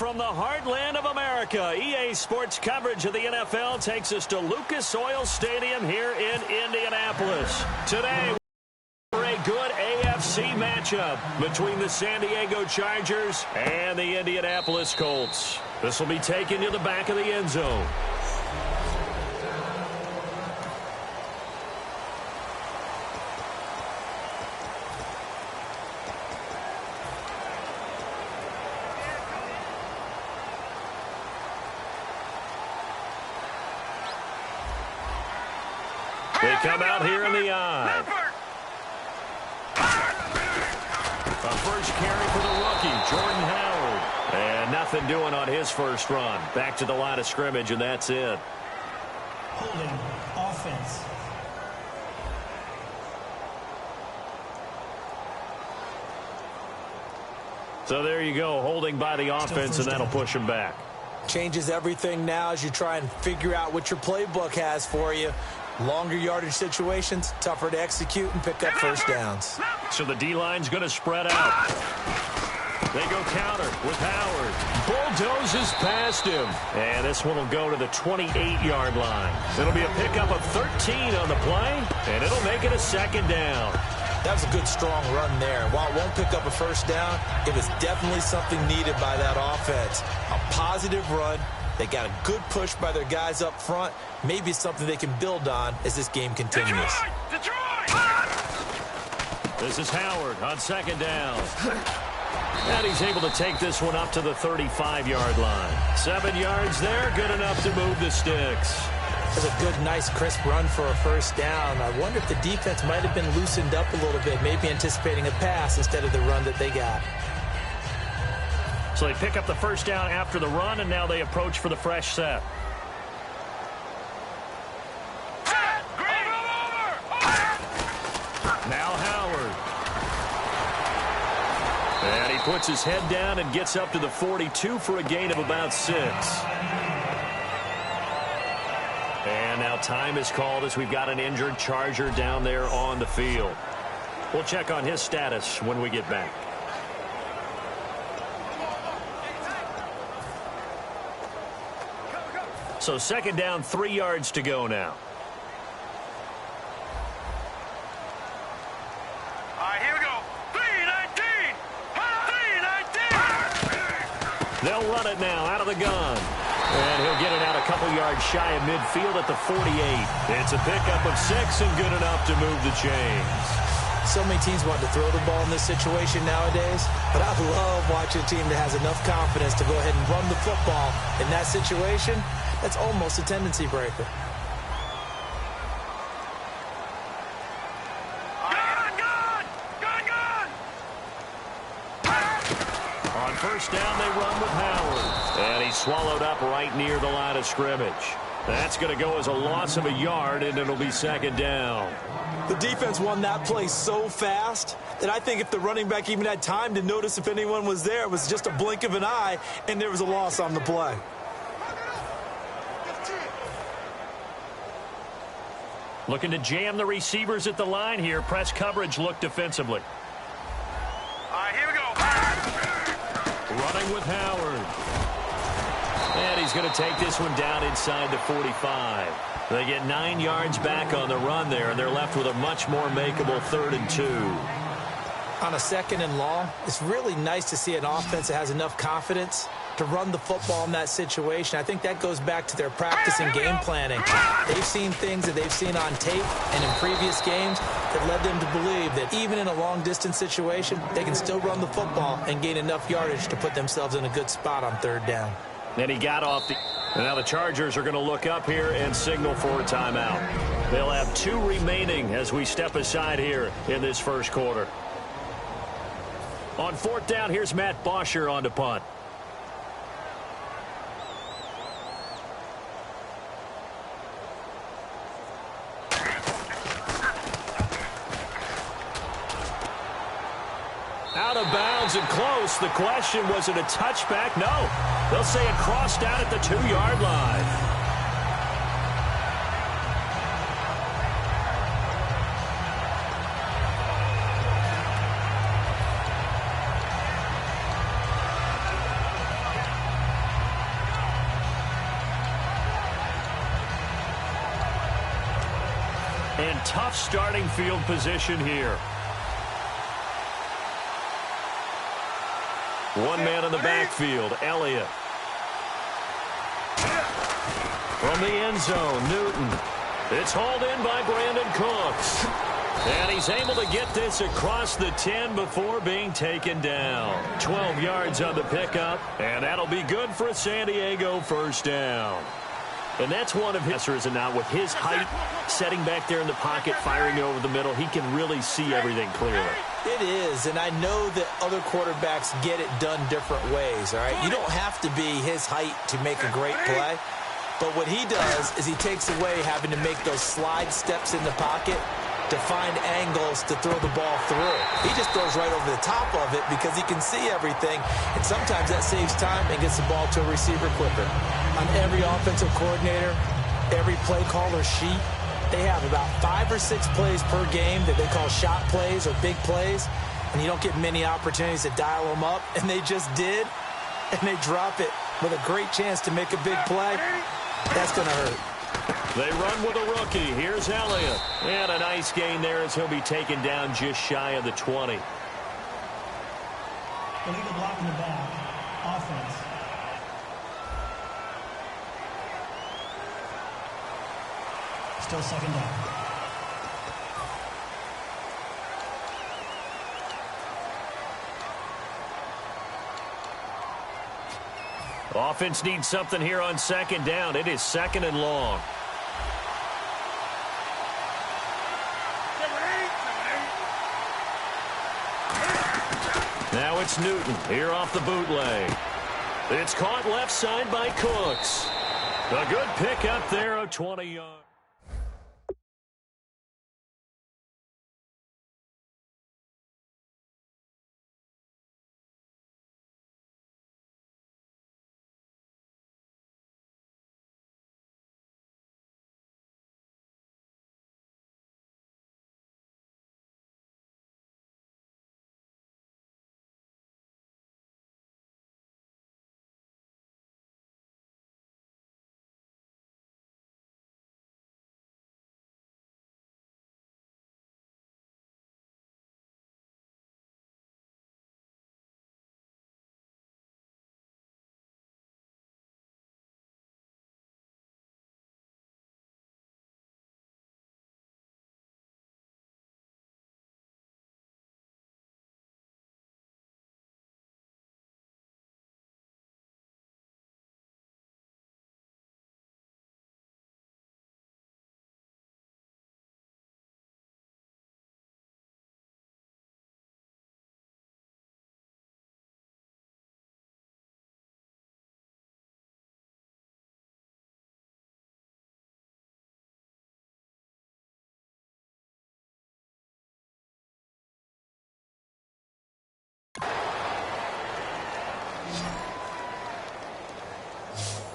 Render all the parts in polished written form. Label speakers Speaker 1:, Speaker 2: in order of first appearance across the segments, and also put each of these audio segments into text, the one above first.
Speaker 1: from the heartland of America, EA Sports coverage of the NFL takes us to Lucas Oil Stadium here in Indianapolis. Today, for a good AFC matchup between the San Diego Chargers and the Indianapolis Colts. This will be taken to the back of the end zone. They come out here in the eye. A first carry for the rookie, Jordan Howard. And nothing doing on his first run. Back to the line of scrimmage, and that's it.
Speaker 2: Holding offense.
Speaker 1: So there you go, holding by the offense, and that'll push him back.
Speaker 3: Changes everything now as you try and figure out what your playbook has for you. Longer yardage situations, tougher to execute and pick up first downs.
Speaker 1: So the D-line's going to spread out. They go counter with Howard. Bulldozes past him. And this one will go to the 28-yard line. It'll be a pickup of 13 on the play, and it'll make it a second down.
Speaker 3: That was a good, strong run there. While it won't pick up a first down, it was definitely something needed by that offense. A positive run. They got a good push by their guys up front. Maybe something they can build on as this game continues.
Speaker 1: This is Howard on second down. And he's able to take this one up to the 35-yard line. 7 yards there, good enough to move the sticks.
Speaker 3: That's a good, nice, crisp run for a first down. I wonder if the defense might have been loosened up a little bit, maybe anticipating a pass instead of the run that they got.
Speaker 1: So they pick up the first down after the run, and now they approach for the fresh set. Now Howard. And he puts his head down and gets up to the 42 for a gain of about 6. And now time is called as we've got an injured Charger down there on the field. We'll check on his status when we get back. So second down, 3 yards to go now.
Speaker 4: All right, here we go. 319! 319!
Speaker 1: They'll run it now out of the gun. And he'll get it out a couple yards shy of midfield at the 48. It's a pickup of 6 and good enough to move the chains.
Speaker 3: So many teams want to throw the ball in this situation nowadays, but I love watching a team that has enough confidence to go ahead and run the football in that situation. That's almost a tendency breaker.
Speaker 1: On first down, they run with Howard. And he's swallowed up right near the line of scrimmage. That's going to go as a loss of a yard, and it'll be second down.
Speaker 3: The defense won that play so fast that I think if the running back even had time to notice if anyone was there, it was just a blink of an eye, and there was a loss on the play.
Speaker 1: Looking to jam the receivers at the line here. Press coverage look defensively.
Speaker 4: All right, here we go.
Speaker 1: Running with Howard. And he's going to take this one down inside the 45. They get 9 yards back on the run there, and they're left with a much more makeable 3rd and 2.
Speaker 3: On a 2nd and long, it's really nice to see an offense that has enough confidence to run the football in that situation. I think that goes back to their practice and game planning. They've seen things that they've seen on tape and in previous games that led them to believe that even in a long-distance situation, they can still run the football and gain enough yardage to put themselves in a good spot on 3rd down.
Speaker 1: And he got off the... And now the Chargers are going to look up here and signal for a timeout. They'll have 2 remaining as we step aside here in this first quarter. On 4th down, here's Matt Bosher on to punt. Out of bounds and close. The question, was it a touchback? No. They'll say it crossed out at the 2-yard line. And tough starting field position here. One man in the backfield, Elliott. From the end zone, Newton. It's hauled in by Brandon Cooks. And he's able to get this across the 10 before being taken down. 12 yards on the pickup, and that'll be good for a San Diego first down. And that's one of his, and now with his height, setting back there in the pocket, firing over the middle, he can really see everything clearly.
Speaker 3: It is, and I know that other quarterbacks get it done different ways, all right? You don't have to be his height to make a great play, but what he does is he takes away having to make those slide steps in the pocket to find angles to throw the ball through. He just throws right over the top of it because he can see everything, and sometimes that saves time and gets the ball to a receiver quicker. On every offensive coordinator, every play caller sheet, they have about 5 or 6 plays per game that they call shot plays or big plays, and you don't get many opportunities to dial them up, and they just did, and they drop it with a great chance to make a big play. That's going to hurt.
Speaker 1: They run with a rookie. Here's Elliott. And a nice gain there as he'll be taken down just shy of the 20.
Speaker 2: Illegal block in the back. Offense. Still second down.
Speaker 1: Offense needs something here on second down. It is second and long. Now it's Newton here off the bootleg. It's caught left side by Cooks. A good pickup there of 20 yards.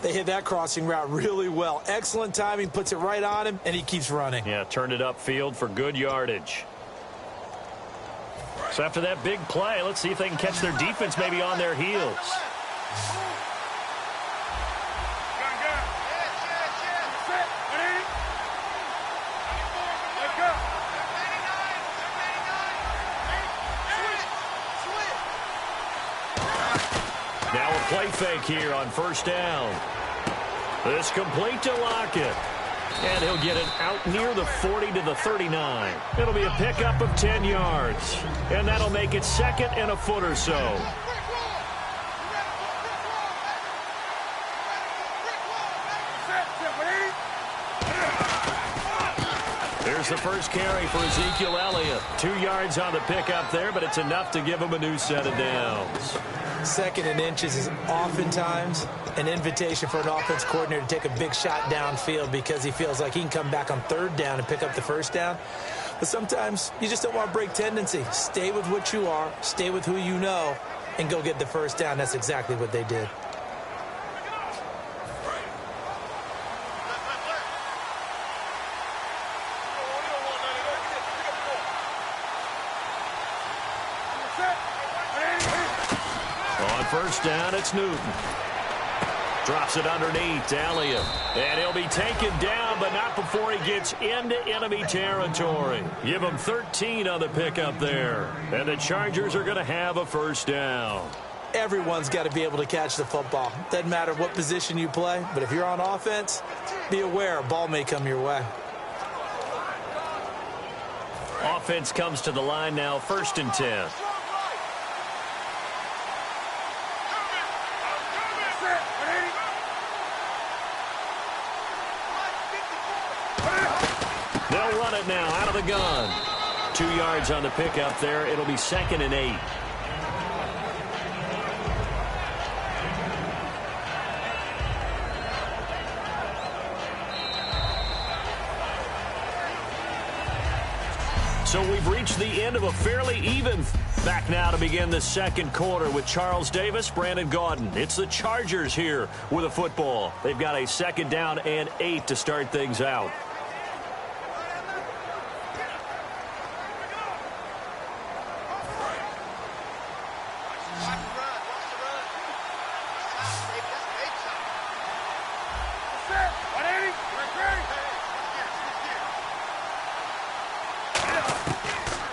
Speaker 3: They hit that crossing route really well. Excellent timing, puts it right on him, and he keeps running.
Speaker 1: Yeah, turned it upfield for good yardage. So after that big play, let's see if they can catch their defense maybe on their heels. Now a play fake here on first down. This complete to Lockett. And he'll get it out near the 40 to the 39. It'll be a pickup of 10 yards. And that'll make it second and a foot or so. Here's the first carry for Ezekiel Elliott. 2 yards on the pickup there, but it's enough to give him a new set of downs.
Speaker 3: Second and inches is oftentimes an invitation for an offense coordinator to take a big shot downfield because he feels like he can come back on third down and pick up the first down. But sometimes you just don't want to break tendency. Stay with what you are, stay with who you know, and go get the first down. That's exactly what they did.
Speaker 1: On first down, it's Newton. Drops it underneath to Elliott. And he'll be taken down, but not before he gets into enemy territory. Give him 13 on the pickup there. And the Chargers are going to have a first down.
Speaker 3: Everyone's got to be able to catch the football. Doesn't matter what position you play, but if you're on offense, be aware a ball may come your way.
Speaker 1: Offense comes to the line now, 1st and 10. They'll run it now out of the gun. 2 yards on the pickup there. It'll be 2nd and 8. So we've reached the end of a fairly even. Back now to begin the second quarter with Charles Davis, Brandon Gaudin. It's the Chargers here with a football. They've got a 2nd down and 8 to start things out.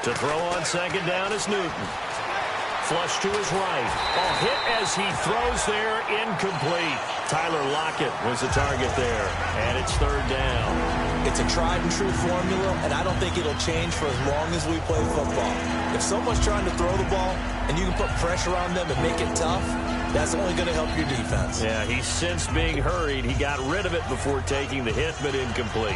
Speaker 1: To throw on 2nd down is Newton. Flush to his right. A hit as he throws there, incomplete. Tyler Lockett was the target there, and it's 3rd down.
Speaker 3: It's a tried and true formula, and I don't think it'll change for as long as we play football. If someone's trying to throw the ball and you can put pressure on them and make it tough, that's only going to help your defense.
Speaker 1: Yeah, he's since being hurried. He got rid of it before taking the hit, but incomplete.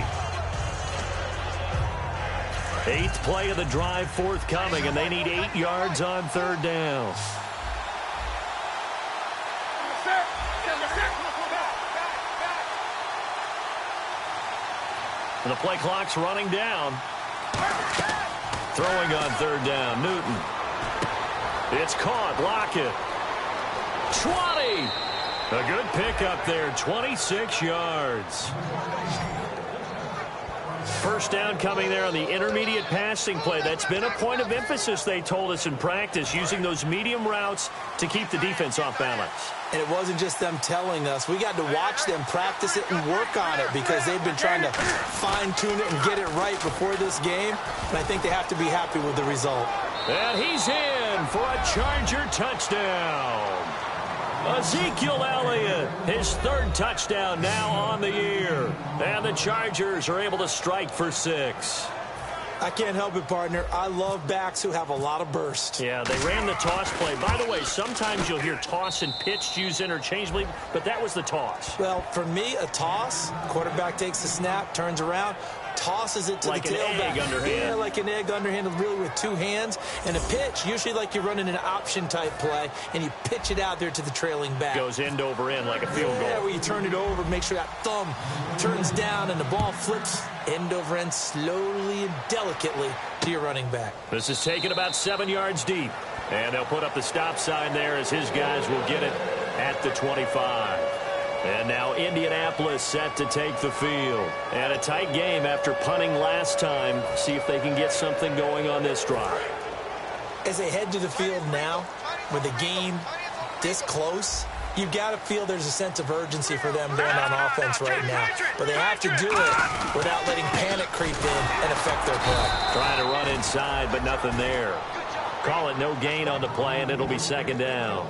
Speaker 1: 8th play of the drive forthcoming, and they need 8 yards on 3rd down. And the play clock's running down. Throwing on 3rd down, Newton. It's caught, Lockett. 20! A good pickup there, 26 yards. First down coming there on the intermediate passing play. That's been a point of emphasis, they told us in practice, using those medium routes to keep the defense off balance.
Speaker 3: And it wasn't just them telling us. We got to watch them practice it and work on it because they've been trying to fine-tune it and get it right before this game. And I think they have to be happy with the result.
Speaker 1: And he's in for a Charger touchdown. Ezekiel Elliott, his 3rd touchdown now on the year. And the Chargers are able to strike for 6.
Speaker 3: I can't help it, partner. I love backs who have a lot of burst.
Speaker 1: Yeah, they ran the toss play. By the way, sometimes you'll hear toss and pitch used interchangeably, but that was the toss.
Speaker 3: Well, for me, a toss, quarterback takes the snap, turns around, tosses it to
Speaker 1: like
Speaker 3: the tailback.
Speaker 1: Like an egg underhand.
Speaker 3: Yeah, like an egg underhand, really with 2 hands. And a pitch, usually like you're running an option-type play, and you pitch it out there to the trailing back.
Speaker 1: Goes end over end like a field goal.
Speaker 3: Yeah, where you turn it over, make sure that thumb turns down, and the ball flips end over end slowly and delicately to your running back.
Speaker 1: This is taken about 7 yards deep. And they'll put up the stop sign there as his guys will get it at the 25. And now Indianapolis set to take the field. And a tight game after punting last time. See if they can get something going on this drive.
Speaker 3: As they head to the field now, with the game this close, you've got to feel there's a sense of urgency for them going on offense right now. But they have to do it without letting panic creep in and affect their play.
Speaker 1: Trying to run inside, but nothing there. Call it no gain on the play, and it'll be 2nd down.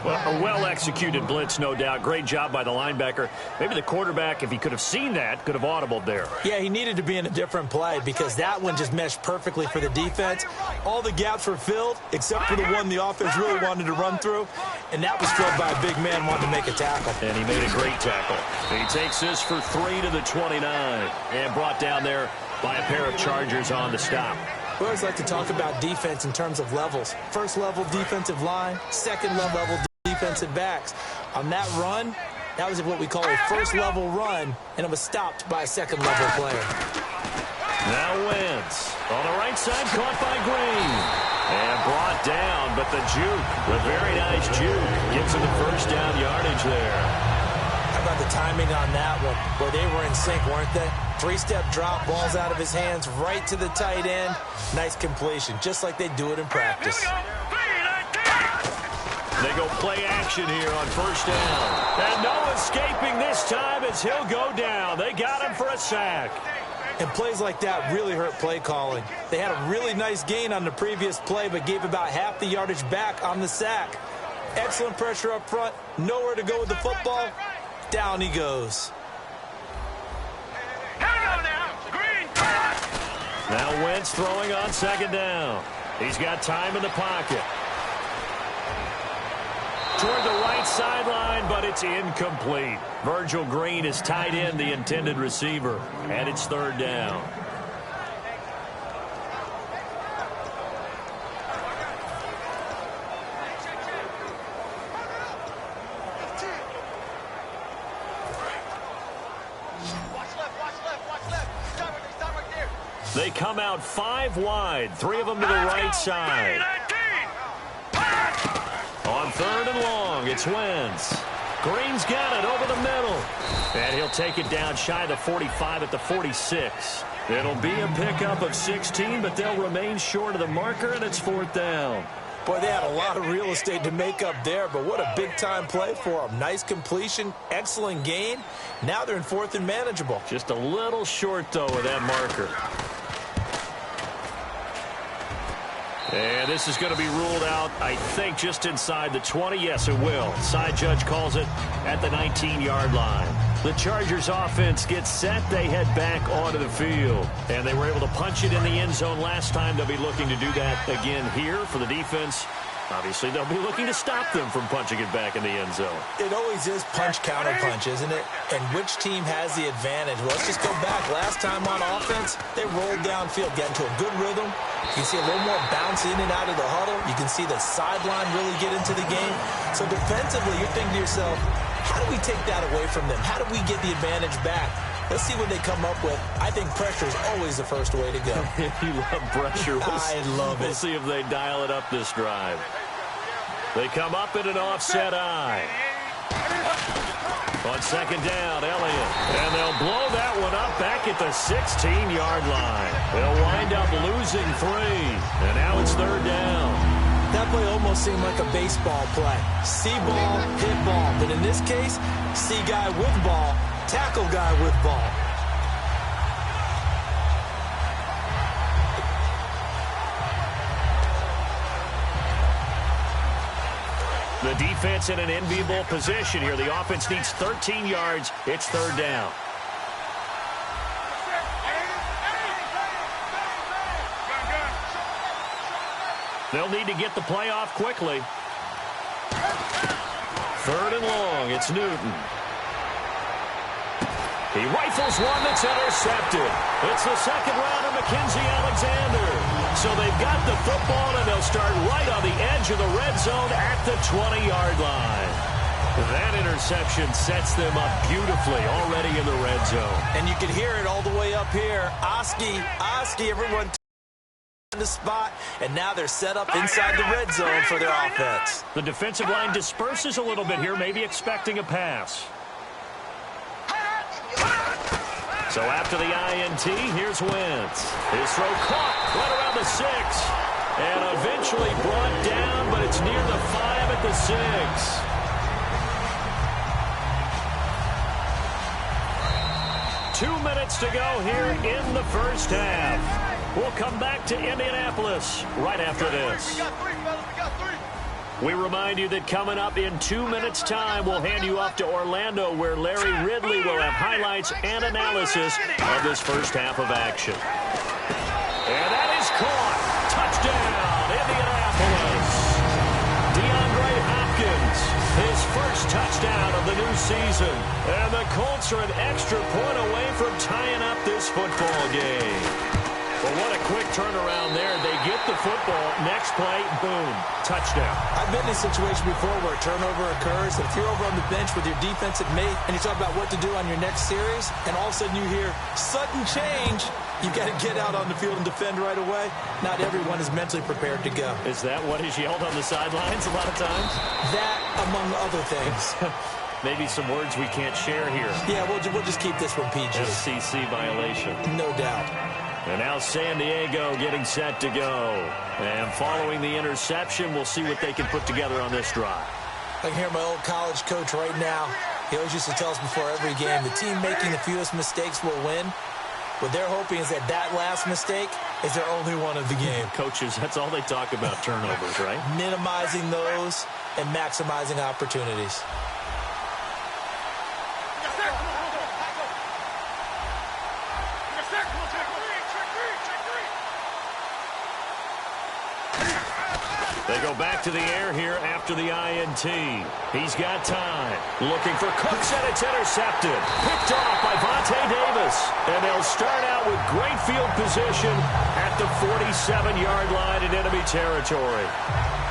Speaker 1: Well, a well-executed blitz, no doubt. Great job by the linebacker. Maybe the quarterback, if he could have seen that, could have audibled there.
Speaker 3: Yeah, he needed to be in a different play because that one just meshed perfectly for the defense. All the gaps were filled except for the one the offense really wanted to run through, and that was filled by a big man wanting to make a tackle.
Speaker 1: And he made a great tackle. He takes this for 3 to the 29 and brought down there by a pair of Chargers on the stop.
Speaker 3: We always like to talk about defense in terms of levels. First level defensive line, second level defensive backs. On that run, that was what we call a first level run, and it was stopped by a second level player.
Speaker 1: Now Wentz on the right side, caught by Green. And brought down, but the juke, the very nice juke, gives him the first down yardage there.
Speaker 3: How about the timing on that one? Boy, they were in sync, weren't they? 3-step drop, balls out of his hands, right to the tight end. Nice completion, just like they do it in practice.
Speaker 1: They go play action here on first down. And no escaping this time as he'll go down. They got him for a sack.
Speaker 3: And plays like that really hurt play calling. They had a really nice gain on the previous play, but gave about half the yardage back on the sack. Excellent pressure up front. Nowhere to go with the football. Down he goes.
Speaker 1: Now Wentz throwing on second down. He's got time in the pocket. Toward the right sideline, but it's incomplete. Virgil Green is tied in, the intended receiver, and it's third down. They come out 5 wide, 3 of them to the right side. On third and long, it's Wentz. Green's got it over the middle. And he'll take it down shy of the 45 at the 46. It'll be a pickup of 16, but they'll remain short of the marker, and it's fourth down.
Speaker 3: Boy, they had a lot of real estate to make up there, but what a big-time play for them. Nice completion, excellent gain. Now they're in fourth and manageable.
Speaker 1: Just a little short, though, of that marker. And this is going to be ruled out, I think, just inside the 20. Yes, it will. Side judge calls it at the 19-yard line. The Chargers offense gets set. They head back onto the field. And they were able to punch it in the end zone last time. They'll be looking to do that again here for the defense. Obviously, they'll be looking to stop them from punching it back in the end zone.
Speaker 3: It always is punch-counter-punch, isn't it? And which team has the advantage? Well, let's just go back. Last time on offense, they rolled downfield, got into a good rhythm. You can see a little more bounce in and out of the huddle. You can see the sideline really get into the game. So defensively, you're thinking to yourself, how do we take that away from them? How do we get the advantage back? Let's see what they come up with. I think pressure is always the first way to go.
Speaker 1: You love pressure.
Speaker 3: I love it.
Speaker 1: We'll see if they dial it up this drive. They come up in an offset eye. On second down, Elliott. And they'll blow that one up back at the 16-yard line. They'll wind up losing 3. And now it's third down.
Speaker 3: That play almost seemed like a baseball play. See ball, hit ball. But in this case, see guy with ball, tackle guy with ball.
Speaker 1: The defense in an enviable position here. The offense needs 13 yards. It's third down. They'll need to get the play off quickly. Third and long. It's Newton. He rifles one that's intercepted. It's the second round of Mackenzie Alexander. So they've got the football, and they'll start right on the edge of the red zone at the 20-yard line. That interception sets them up beautifully already in the red zone.
Speaker 3: And you can hear it all the way up here. Oski, everyone in the spot, and now they're set up inside the red zone for their offense.
Speaker 1: The defensive line disperses a little bit here, maybe expecting a pass. So after the INT, here's Wentz. His throw caught right around the 6. And eventually brought down, but it's near the 5 at the 6. 2 minutes to go here in the first half. We'll come back to Indianapolis right after this.
Speaker 4: We got 3, fellas. We got 3.
Speaker 1: We remind you that coming up in 2 minutes' time, we'll hand you off to Orlando, where Larry Ridley will have highlights and analysis of this first half of action. And that is caught. Touchdown, Indianapolis. DeAndre Hopkins, his first touchdown of the new season. And the Colts are an extra point away from tying up this football game. Well, what a quick turnaround there. They get the football. Next play, boom, touchdown.
Speaker 3: I've been in a situation before where a turnover occurs, and if you're over on the bench with your defensive mate and you talk about what to do on your next series, and all of a sudden you hear sudden change, you've got to get out on the field and defend right away. Not everyone is mentally prepared to go.
Speaker 1: Is that what is yelled on the sidelines a lot of times?
Speaker 3: That, among other things.
Speaker 1: Maybe some words we can't share here.
Speaker 3: Yeah, we'll just keep this one PG.
Speaker 1: FCC violation.
Speaker 3: No doubt.
Speaker 1: And now San Diego getting set to go. And following the interception, we'll see what they can put together on this drive.
Speaker 3: I can hear my old college coach right now. He always used to tell us before every game, the team making the fewest mistakes will win. What they're hoping is that that last mistake is their only one of the game.
Speaker 1: Coaches, that's all they talk about, turnovers, right?
Speaker 3: Minimizing those and maximizing opportunities.
Speaker 1: They go back to the air here after the INT. He's got time. Looking for Cooks, and it's intercepted. Picked off by Vontae Davis. And they'll start out with great field position at the 47-yard line in enemy territory.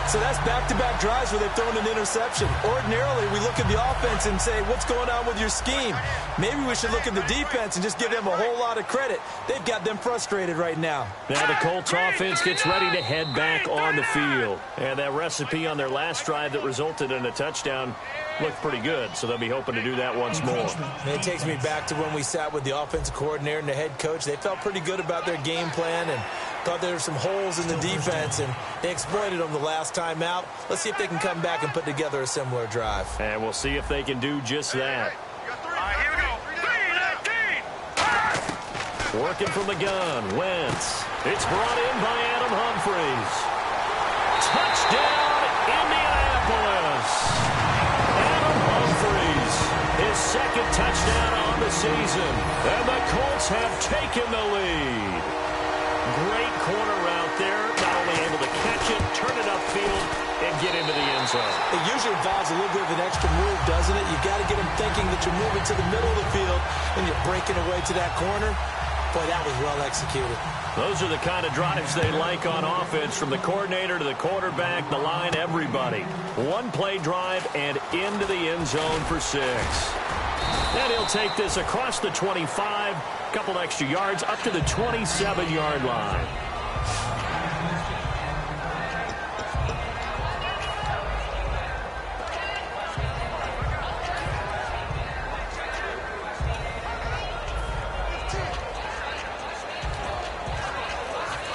Speaker 3: So that's back-to-back drives where they've thrown an interception. Ordinarily, we look at the offense and say, what's going on with your scheme? Maybe we should look at the defense and just give them a whole lot of credit. They've got them frustrated right now.
Speaker 1: Now the Colts offense gets ready to head back on the field. And that recipe on their last drive that resulted in a touchdown looked pretty good, so they'll be hoping to do that once more.
Speaker 3: It takes me back to when we sat with the offensive coordinator and the head coach. They felt pretty good about their game plan and thought there were some holes in the defense, and they exploited them the last time out. Let's see if they can come back and put together a similar drive.
Speaker 1: And we'll see if they can do just that.
Speaker 4: Here we go. 3-19.
Speaker 1: Working from the gun, Wentz. It's brought in by Adam Humphries. Touchdown, Indianapolis. Adam Humphries, his second touchdown on the season. And the Colts have taken the lead. Great corner route there. Not only able to catch it, turn it upfield, and get into the end zone.
Speaker 3: It usually involves a little bit of an extra move, doesn't it? You've got to get them thinking that you're moving to the middle of the field and you're breaking away to that corner. Boy, that was well executed.
Speaker 1: Those are the kind of drives they like on offense, from the coordinator to the quarterback, the line, everybody. One-play drive and into the end zone for 6. And he'll take this across the 25, a couple extra yards, up to the 27-yard line.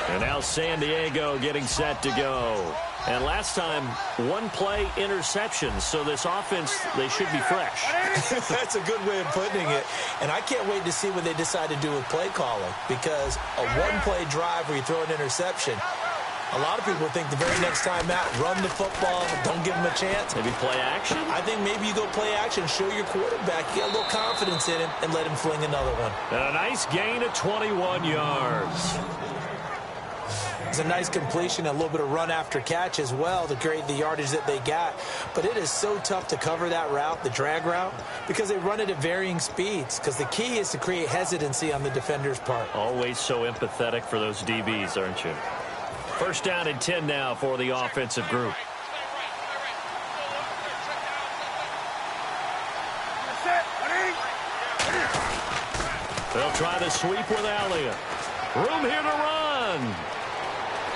Speaker 1: And now San Diego getting set to go. And last time, one-play interception. So this offense, they should be fresh.
Speaker 3: That's a good way of putting it. And I can't wait to see what they decide to do with play calling, because a one-play drive where you throw an interception, a lot of people think the very next time out, run the football, don't give them a chance.
Speaker 1: Maybe play action?
Speaker 3: I think maybe you go play action, show your quarterback, you got a little confidence in him, and let him fling another one.
Speaker 1: And a nice gain of 21 yards.
Speaker 3: It's a nice completion, a little bit of run after catch as well to create the yardage that they got. But it is so tough to cover that route, the drag route, because they run it at varying speeds. Because the key is to create hesitancy on the defender's part.
Speaker 1: Always so empathetic for those DBs, aren't you? First down and 10 now for the offensive group. They'll try the sweep with Elliott. Room here to run.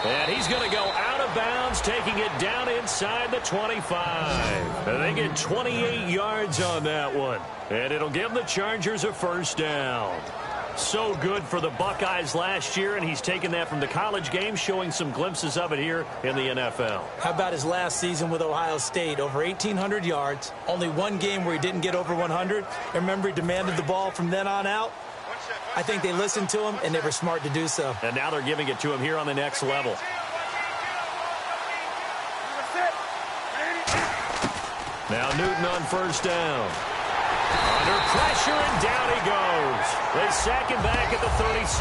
Speaker 1: And he's going to go out of bounds, taking it down inside the 25. And they get 28 yards on that one. And it'll give the Chargers a first down. So good for the Buckeyes last year, and he's taken that from the college game, showing some glimpses of it here in the NFL.
Speaker 3: How about his last season with Ohio State? Over 1,800 yards, only one game where he didn't get over 100. And remember, he demanded the ball from then on out. I think they listened to him, and they were smart to do so.
Speaker 1: And now they're giving it to him here on the next level. Now Newton on first down. Under pressure, and down he goes. They sack him back at the 36.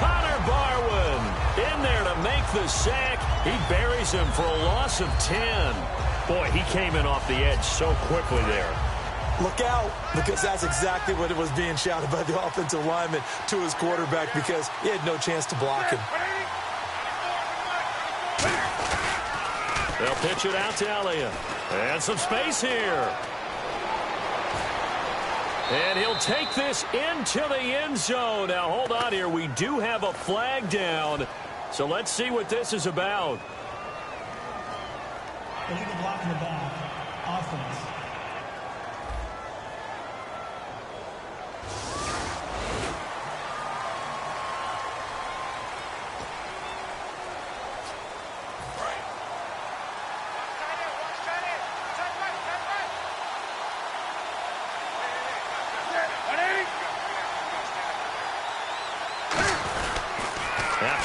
Speaker 1: Connor Barwin in there to make the sack. He buries him for a loss of 10. Boy, he came in off the edge so quickly there.
Speaker 3: Look out, because that's exactly what it was being shouted by the offensive lineman to his quarterback, because he had no chance to block him.
Speaker 1: They'll pitch it out to Elliott. And some space here. And he'll take this into the end zone. Now, hold on here. We do have a flag down. So let's see what this is about.
Speaker 2: Illegal block in the back. Offense.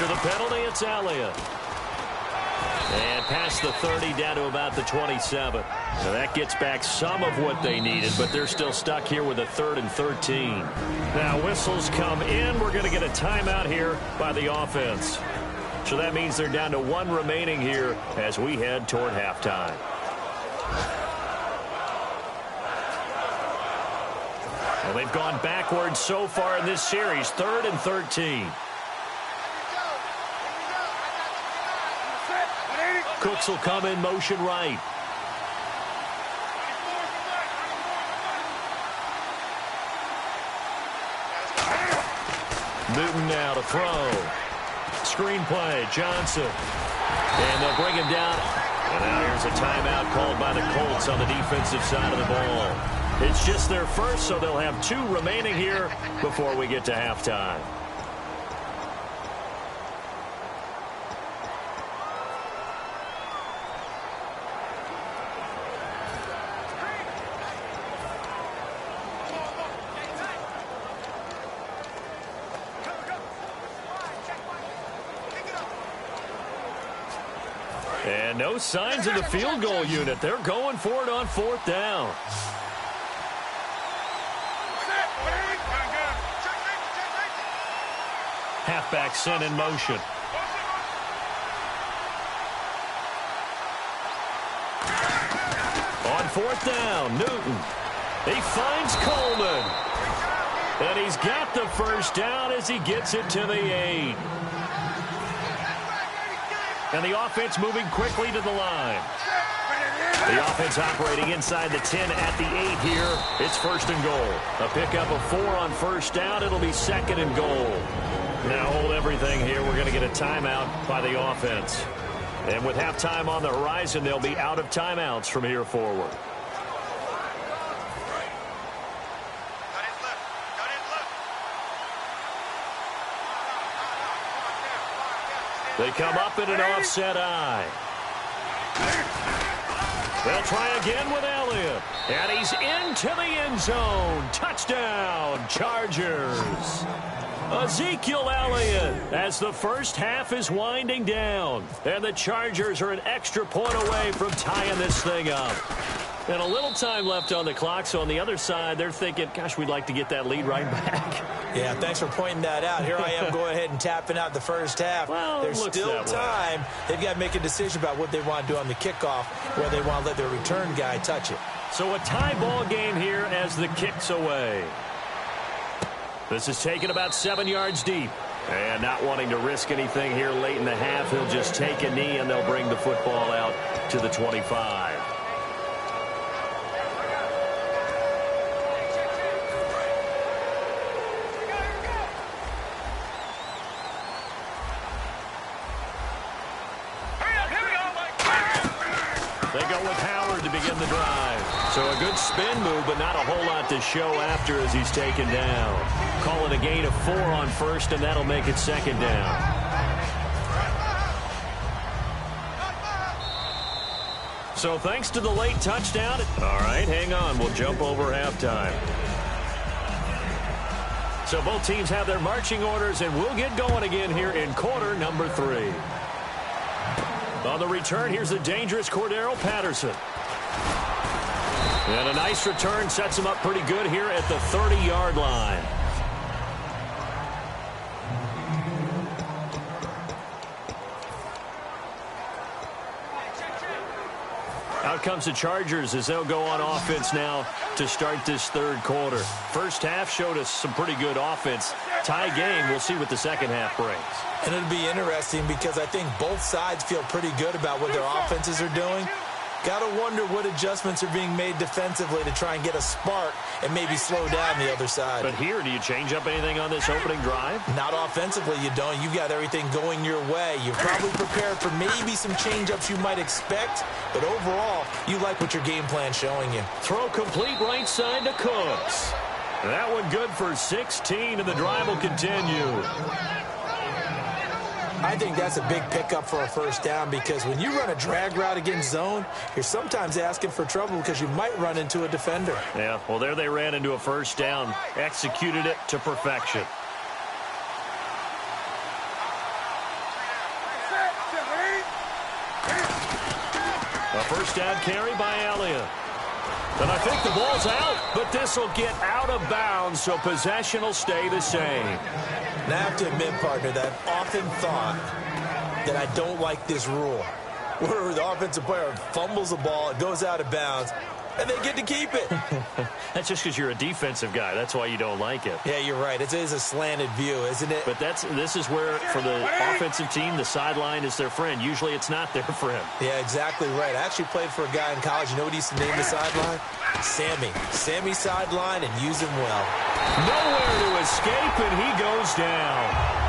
Speaker 1: After the penalty, it's Elliott. And past the 30, down to about the 27. So that gets back some of what they needed, but they're still stuck here with a 3rd and 13. Now whistles come in. We're going to get a timeout here by the offense. So that means they're down to 1 remaining here as we head toward halftime. Well, they've gone backwards so far in this series, 3rd and 13. Cooks will come in motion right. Newton now to throw. Screen play, Johnson. And they'll bring him down. And now here's a timeout called by the Colts on the defensive side of the ball. It's just their first, so they'll have 2 remaining here before we get to halftime. And no signs of the field goal unit. They're going for it on 4th down. Halfback sent in motion. On 4th down, Newton. He finds Coleman. And he's got the first down as he gets it to the 8. And the offense moving quickly to the line. The offense operating inside the 10 at the 8 here. It's 1st and goal. A pickup of 4 on 1st down. It'll be 2nd and goal. Now hold everything here. We're going to get a timeout by the offense. And with halftime on the horizon, they'll be out of timeouts from here forward. They come up in an offset eye. They'll try again with Elliott. And he's into the end zone. Touchdown, Chargers. Ezekiel Elliott as the first half is winding down. And the Chargers are an extra point away from tying this thing up. And a little time left on the clock, so on the other side, they're thinking, gosh, we'd like to get that lead right back.
Speaker 3: Yeah, thanks for pointing that out. Here I am going ahead and tapping out the first half.
Speaker 1: Well,
Speaker 3: there's still time. They've got to make a decision about what they want to do on the kickoff, where they want to let their return guy touch it.
Speaker 1: So a tie ball game here as the kick's away. This is taken about 7 yards deep. And not wanting to risk anything here late in the half, he'll just take a knee, and they'll bring the football out to the 25. They go with Howard to begin the drive. So a good spin move, but not a whole lot to show after as he's taken down. Call it a gain of 4 on 1st, and that'll make it 2nd down. So thanks to the late touchdown. All right, hang on. We'll jump over halftime. So both teams have their marching orders, and we'll get going again here in quarter number 3. On the return, here's the dangerous Cordero Patterson. And a nice return sets him up pretty good here at the 30-yard line. Out comes the Chargers as they'll go on offense now to start this 3rd quarter. First half showed us some pretty good offense. Tie game, we'll see what the second half brings.
Speaker 3: And it'll be interesting because I think both sides feel pretty good about what their offenses are doing. Got to wonder what adjustments are being made defensively to try and get a spark and maybe slow down the other side.
Speaker 1: But here, do you change up anything on this opening drive?
Speaker 3: Not offensively, you don't. You've got everything going your way. You're probably prepared for maybe some change-ups you might expect, but overall, you like what your game plan's showing you.
Speaker 1: Throw complete right side to Cooks. That one good for 16, and the drive will continue.
Speaker 3: I think that's a big pickup for a first down because when you run a drag route against zone, you're sometimes asking for trouble because you might run into a defender.
Speaker 1: Yeah, well, there they ran into a first down, executed it to perfection. first down carry by Elliott. And I think the ball's out, but this will get out of bounds, so possession will stay the same.
Speaker 3: And I have to admit, partner, that I've often thought that I don't like this rule, where the offensive player fumbles the ball, it goes out of bounds, and they get to keep it.
Speaker 1: That's just because you're a defensive guy. That's why you don't like it.
Speaker 3: Yeah, you're right. It is a slanted view, isn't it?
Speaker 1: But this is where, for the offensive team, the sideline is their friend. Usually it's not their friend.
Speaker 3: Yeah, exactly right. I actually played for a guy in college. You know what he used to name the sideline? Sammy. Sammy sideline, and use him well.
Speaker 1: Nowhere to escape, and he goes down.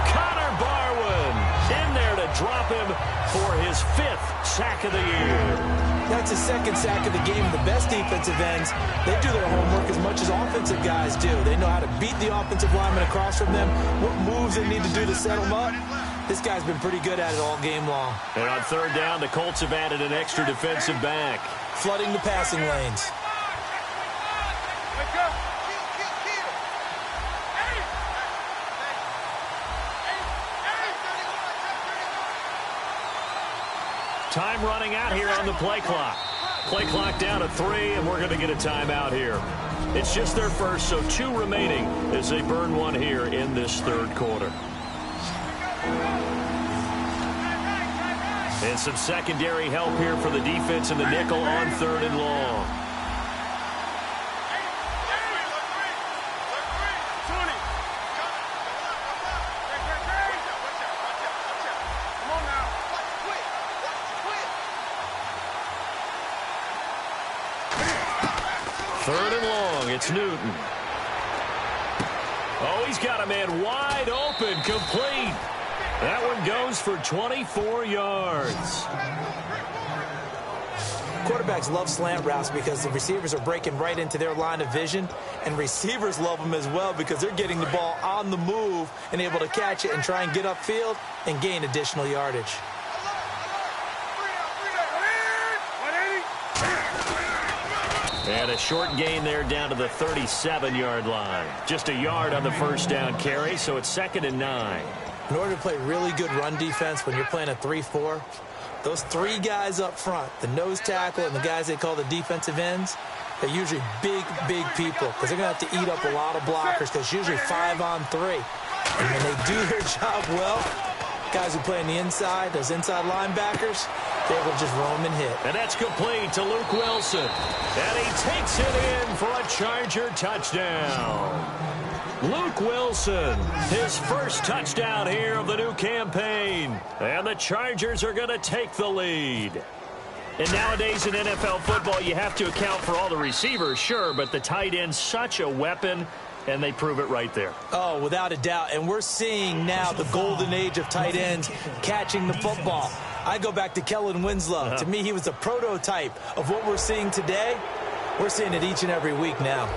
Speaker 1: Connor Barwin in there to drop him for his 5th sack of the year.
Speaker 3: That's his 2nd sack of the game. The best defensive ends, they do their homework as much as offensive guys do. They know how to beat the offensive lineman across from them, what moves they need to do to set them up. This guy's been pretty good at it all game long.
Speaker 1: And on 3rd down, the Colts have added an extra defensive back.
Speaker 3: Flooding the passing lanes.
Speaker 1: Time running out here on the play clock. Play clock down to 3, and we're going to get a timeout here. It's just their first, so 2 remaining as they burn one here in this 3rd quarter. And some secondary help here for the defense in the nickel on 3rd and long. It's Newton. Oh, he's got a man wide open, complete. That one goes for 24 yards.
Speaker 3: Quarterbacks love slant routes because the receivers are breaking right into their line of vision, and receivers love them as well because they're getting the ball on the move and able to catch it and try and get upfield and gain additional yardage.
Speaker 1: And a short gain there down to the 37-yard line. Just a yard on the first down carry, so it's 2nd and 9.
Speaker 3: In order to play really good run defense when you're playing a 3-4, those 3 guys up front, the nose tackle and the guys they call the defensive ends, they're usually big people because they're going to have to eat up a lot of blockers because it's usually 5 on 3. And when they do their job well, guys who play on the inside, those inside linebackers, they will just roam and hit.
Speaker 1: And that's complete to Luke Wilson. And he takes it in for a Charger touchdown. Luke Wilson, his first touchdown here of the new campaign. And the Chargers are going to take the lead. And nowadays in NFL football, you have to account for all the receivers, sure, but the tight end's such a weapon, and they prove it right there.
Speaker 3: Oh, without a doubt. And we're seeing now the golden age of tight ends catching the football. I go back to Kellen Winslow. To me, he was a prototype of what we're seeing today. We're seeing it each and every week now.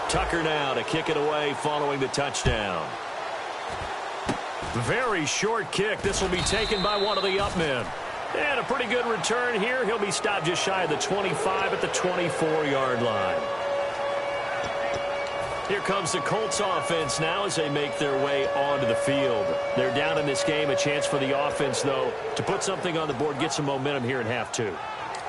Speaker 1: Tucker now to kick it away following the touchdown. Very short kick. This will be taken by one of the up men. And a pretty good return here. He'll be stopped just shy of the 25 at the 24-yard line. Here comes the Colts offense now as they make their way onto the field. They're down in this game. A chance for the offense, though, to put something on the board, get some momentum here in half 2.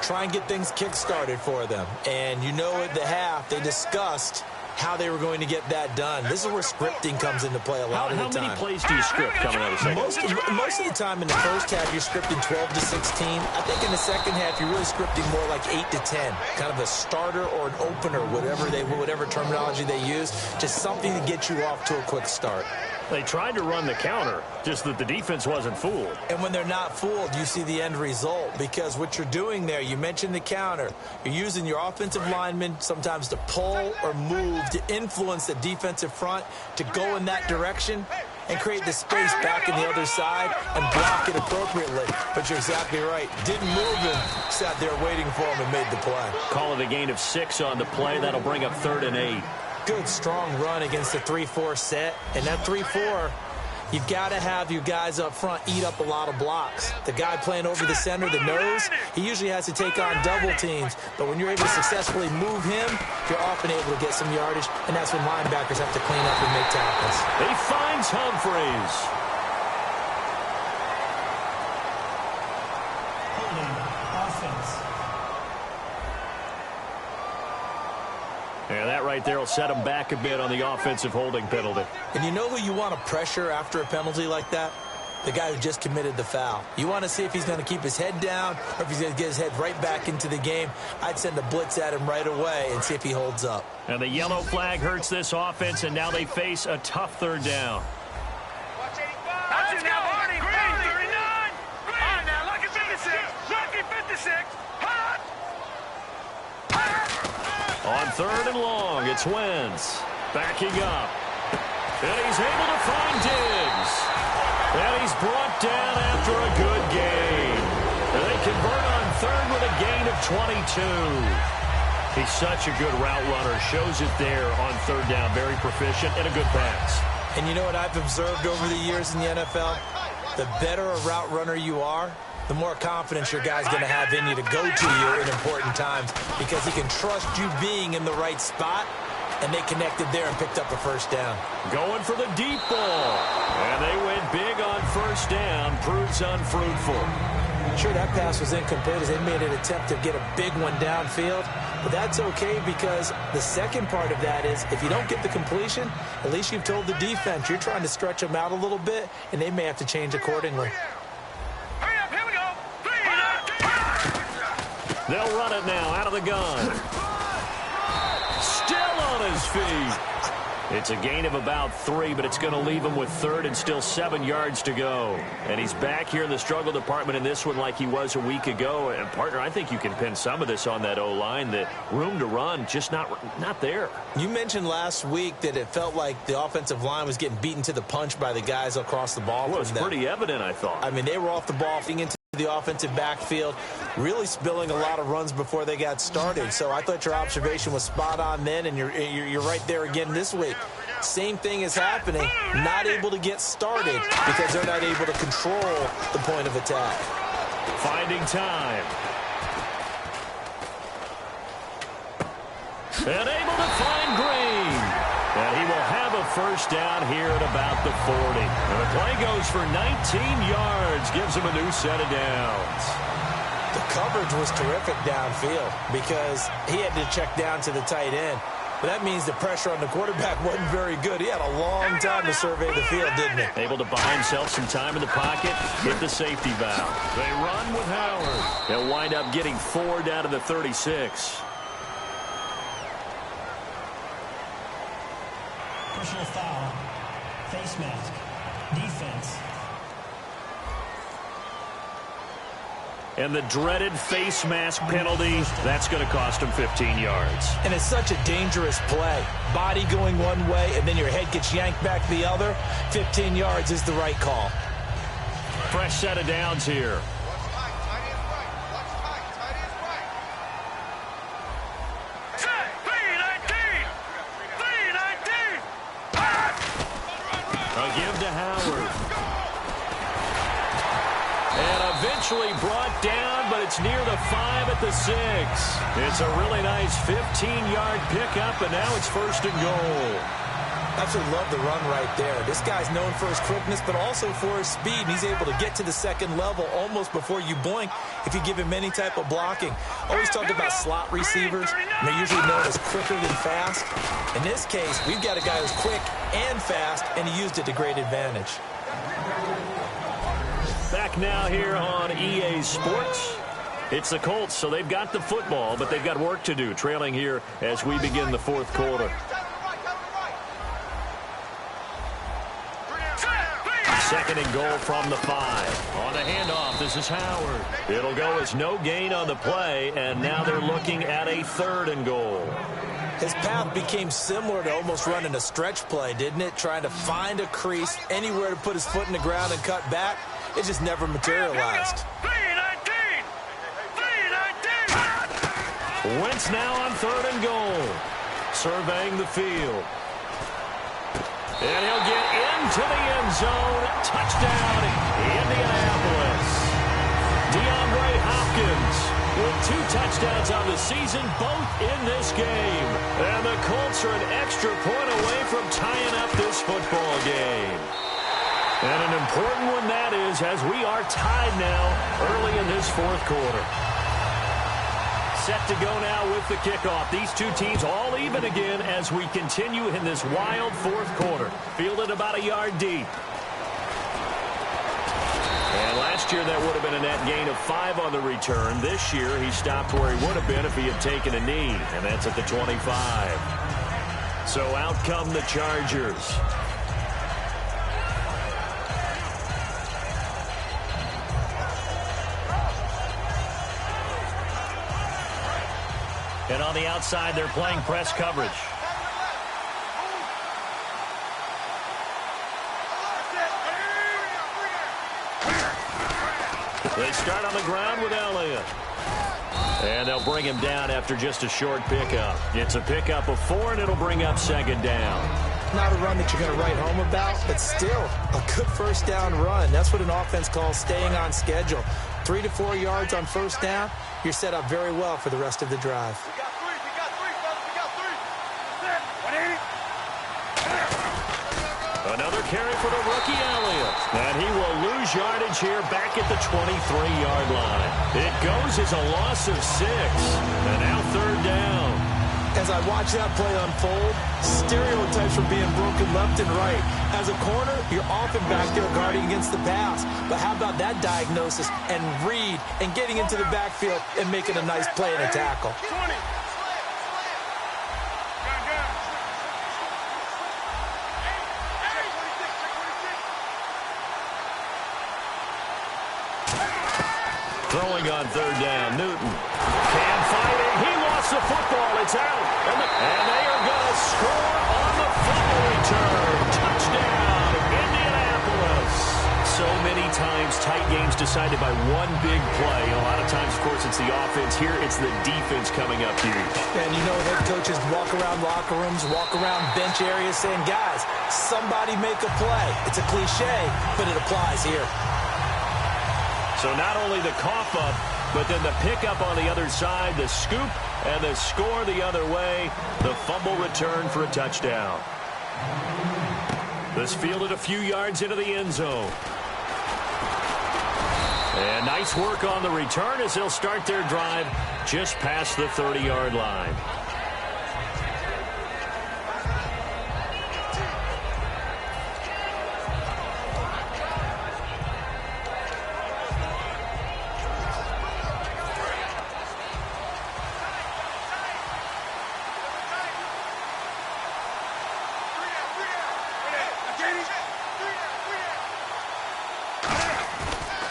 Speaker 3: Try and get things kick-started for them. And you know at the half, they discussed how they were going to get that done. This is where scripting comes into play a lot of the time.
Speaker 1: How many plays do you script coming out of the second?
Speaker 3: Most of the time in the first half, you're scripting 12 to 16. I think in the second half, you're really scripting more like 8 to 10. Kind of a starter or an opener, whatever terminology they use. Just something to get you off to a quick start.
Speaker 1: They tried to run the counter, just that the defense wasn't fooled.
Speaker 3: And when they're not fooled, you see the end result. Because what you're doing there, you mentioned the counter. You're using your offensive linemen sometimes to pull or move to influence the defensive front to go in that direction and create the space back in the other side and block it appropriately. But you're exactly right. Didn't move him, sat there waiting for him and made the play.
Speaker 1: Call it a gain of 6 on the play. That'll bring up 3rd and 8.
Speaker 3: Good, strong run against the 3-4 set. And that 3-4, You've got to have your guys up front eat up a lot of blocks. The guy playing over the center, the nose, he usually has to take on double teams. But when you're able to successfully move him, you're often able to get some yardage, and that's when linebackers have to clean up and make tackles.
Speaker 1: He finds Humphreys.
Speaker 2: Holding offense.
Speaker 1: Yeah, that right there will set him back a bit on the offensive holding penalty.
Speaker 3: And you know who you want to pressure after a penalty like that? The guy who just committed the foul. You want to see if he's going to keep his head down or if he's going to get his head right back into the game. I'd send a blitz at him right away and see if he holds up.
Speaker 1: And the yellow flag hurts this offense, and now they face a tough third down.
Speaker 4: Watch 85. That's it now, Hardy. Green, 39. Green. All right, now, lucky 56. Lucky 56. Hot.
Speaker 1: On third and long, it's Wentz. Backing up. And he's able to find Diggs. And he's brought down after a good gain. And they convert on third with a gain of 22. He's such a good route runner. Shows it there on third down. Very proficient and a good pass.
Speaker 3: And you know what I've observed over the years in the NFL? The better a route runner you are, the more confidence your guy's going to have in you to go to you in important times because he can trust you being in the right spot, and they connected there and picked up a first down.
Speaker 1: Going for the deep ball. And they went big on first down. Proves unfruitful.
Speaker 3: Sure, that pass was incomplete as they made an attempt to get a big one downfield. But that's okay because the second part of that is if you don't get the completion, at least you've told the defense you're trying to stretch them out a little bit, and they may have to change accordingly.
Speaker 4: Hurry up, here we go. 3.
Speaker 1: They'll run it now out of the gun. Still on his feet. It's a gain of about 3, but it's going to leave him with third and still 7 yards to go. And he's back here in the struggle department in this one like he was a week ago. And, partner, I think you can pin some of this on that O-line. The room to run, just not there.
Speaker 3: You mentioned last week that it felt like the offensive line was getting beaten to the punch by the guys across the ball.
Speaker 1: Well, it's pretty evident, I thought.
Speaker 3: I mean, they were off the ball, into the offensive backfield, really spilling a lot of runs before they got started. So I thought your observation was spot on then, and you're right there again this week. Same thing is happening, not able to get started because they're not able to control the point of attack.
Speaker 1: Finding time. And able to find Green. And he will have a first down here at about the 40. And the play goes for 19 yards, gives him a new set of downs.
Speaker 3: The coverage was terrific downfield because he had to check down to the tight end. But that means the pressure on the quarterback wasn't very good. He had a long time to survey the field, didn't he?
Speaker 1: Able to buy himself some time in the pocket, hit the safety valve. They run with Howard. They'll wind up getting 4 down to the 36.
Speaker 2: Personal foul. Face mask. Defense.
Speaker 1: And the dreaded face mask penalty, that's going to cost him 15 yards.
Speaker 3: And it's such a dangerous play. Body going one way, and then your head gets yanked back the other. 15 yards is the right call.
Speaker 1: Fresh set of downs here. A give to Howard. And eventually brought down, but it's near the 5 at the 6. It's a really nice 15-yard pickup, and now it's first and goal.
Speaker 3: Absolutely love the run right there. This guy's known for his quickness, but also for his speed. He's able to get to the second level almost before you blink if you give him any type of blocking. Always talk about slot receivers, and they're usually known as quicker than fast. In this case, we've got a guy who's quick and fast, and he used it to great advantage.
Speaker 1: Back now here on EA Sports. It's the Colts, so they've got the football, but they've got work to do, trailing here as we begin the fourth quarter. Second and goal from the 5. On the handoff, this is Howard. It'll go as no gain on the play, and now they're looking at a third and goal.
Speaker 3: His path became similar to almost running a stretch play, didn't it? Trying to find a crease, anywhere to put his foot in the ground and cut back. It just never materialized.
Speaker 4: 3-19.
Speaker 1: Wentz now on third and goal. Surveying the field. And he'll get into the end zone. Touchdown, Indianapolis. DeAndre Hopkins with 2 touchdowns on the season, both in this game. And the Colts are an extra point away from tying up this football game. And an important one that is, as we are tied now early in this fourth quarter. Set to go now with the kickoff. These two teams all even again as we continue in this wild fourth quarter. Fielded about a yard deep. And last year that would have been a net gain of 5 on the return. This year he stopped where he would have been if he had taken a knee, and that's at the 25. So out come the Chargers. And on the outside, they're playing press coverage. They start on the ground with Elliott. And they'll bring him down after just a short pickup. It's a pickup of 4, and it'll bring up second down.
Speaker 3: Not a run that you're going to write home about, but still a good first down run. That's what an offense calls staying on schedule. 3 to 4 yards on first down, you're set up very well for the rest of the drive.
Speaker 1: Another carry for the rookie Elliott. And he will lose yardage here back at the 23-yard line. It goes as a loss of 6. And now third down.
Speaker 3: As I watch that play unfold, stereotypes are being broken left and right. As a corner, you're often back there guarding against the pass. But how about that diagnosis and read and getting into the backfield and making a nice play and a tackle?
Speaker 1: Throwing on third down, Newton. Cam fighting. He lost the football. It's out. And they are going to score on the fumble return. Touchdown, Indianapolis. So many times tight games decided by one big play. A lot of times, of course, it's the offense. Here, it's the defense coming up huge.
Speaker 3: And you know, head coaches walk around locker rooms, walk around bench areas saying, guys, somebody make a play. It's a cliche, but it applies here.
Speaker 1: So not only the cough up, but then the pickup on the other side, the scoop, and the score the other way. The fumble return for a touchdown. This fielded a few yards into the end zone. And nice work on the return as they'll start their drive just past the 30-yard line.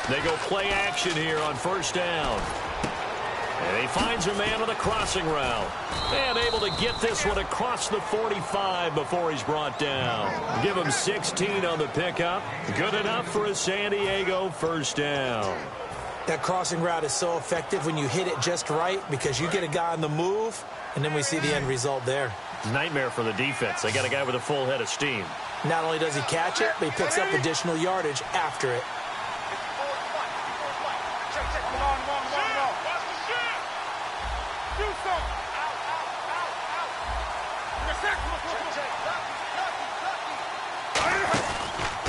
Speaker 1: They go play action here on first down. And he finds a man on the crossing route. And able to get this one across the 45 before he's brought down. Give him 16 on the pickup. Good enough for a San Diego first down.
Speaker 3: That crossing route is so effective when you hit it just right because you get a guy on the move, and then we see the end result there.
Speaker 1: Nightmare for the defense. They got a guy with a full head of steam.
Speaker 3: Not only does he catch it, but he picks up additional yardage after it.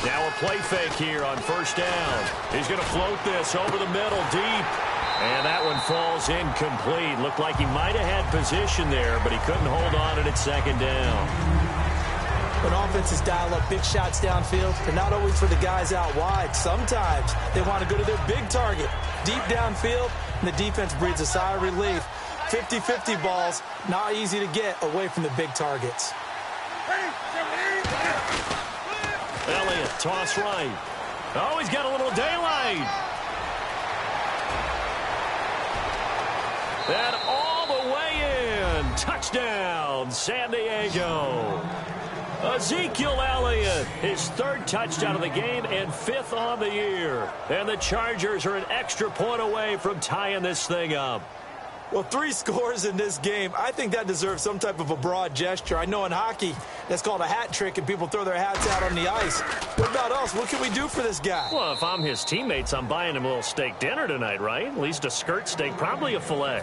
Speaker 1: Now a play fake here on first down. He's going to float this over the middle deep. And that one falls incomplete. Looked like he might have had position there, but he couldn't hold on at second down.
Speaker 3: When offenses dial up big shots downfield, they're not always for the guys out wide. Sometimes they want to go to their big target, deep downfield, and the defense breathes a sigh of relief. 50-50 balls, not easy to get away from the big targets.
Speaker 1: Elliott, toss right. Oh, he's got a little daylight. And all the way in. Touchdown, San Diego. Ezekiel Elliott, his third touchdown of the game and fifth on the year. And the Chargers are an extra point away from tying this thing up.
Speaker 3: Well, 3 scores in this game. I think that deserves some type of a broad gesture. I know in hockey, that's called a hat trick, and people throw their hats out on the ice. What about us? What can we do for this guy?
Speaker 1: Well, if I'm his teammates, I'm buying him a little steak dinner tonight, right? At least a skirt steak, probably a filet.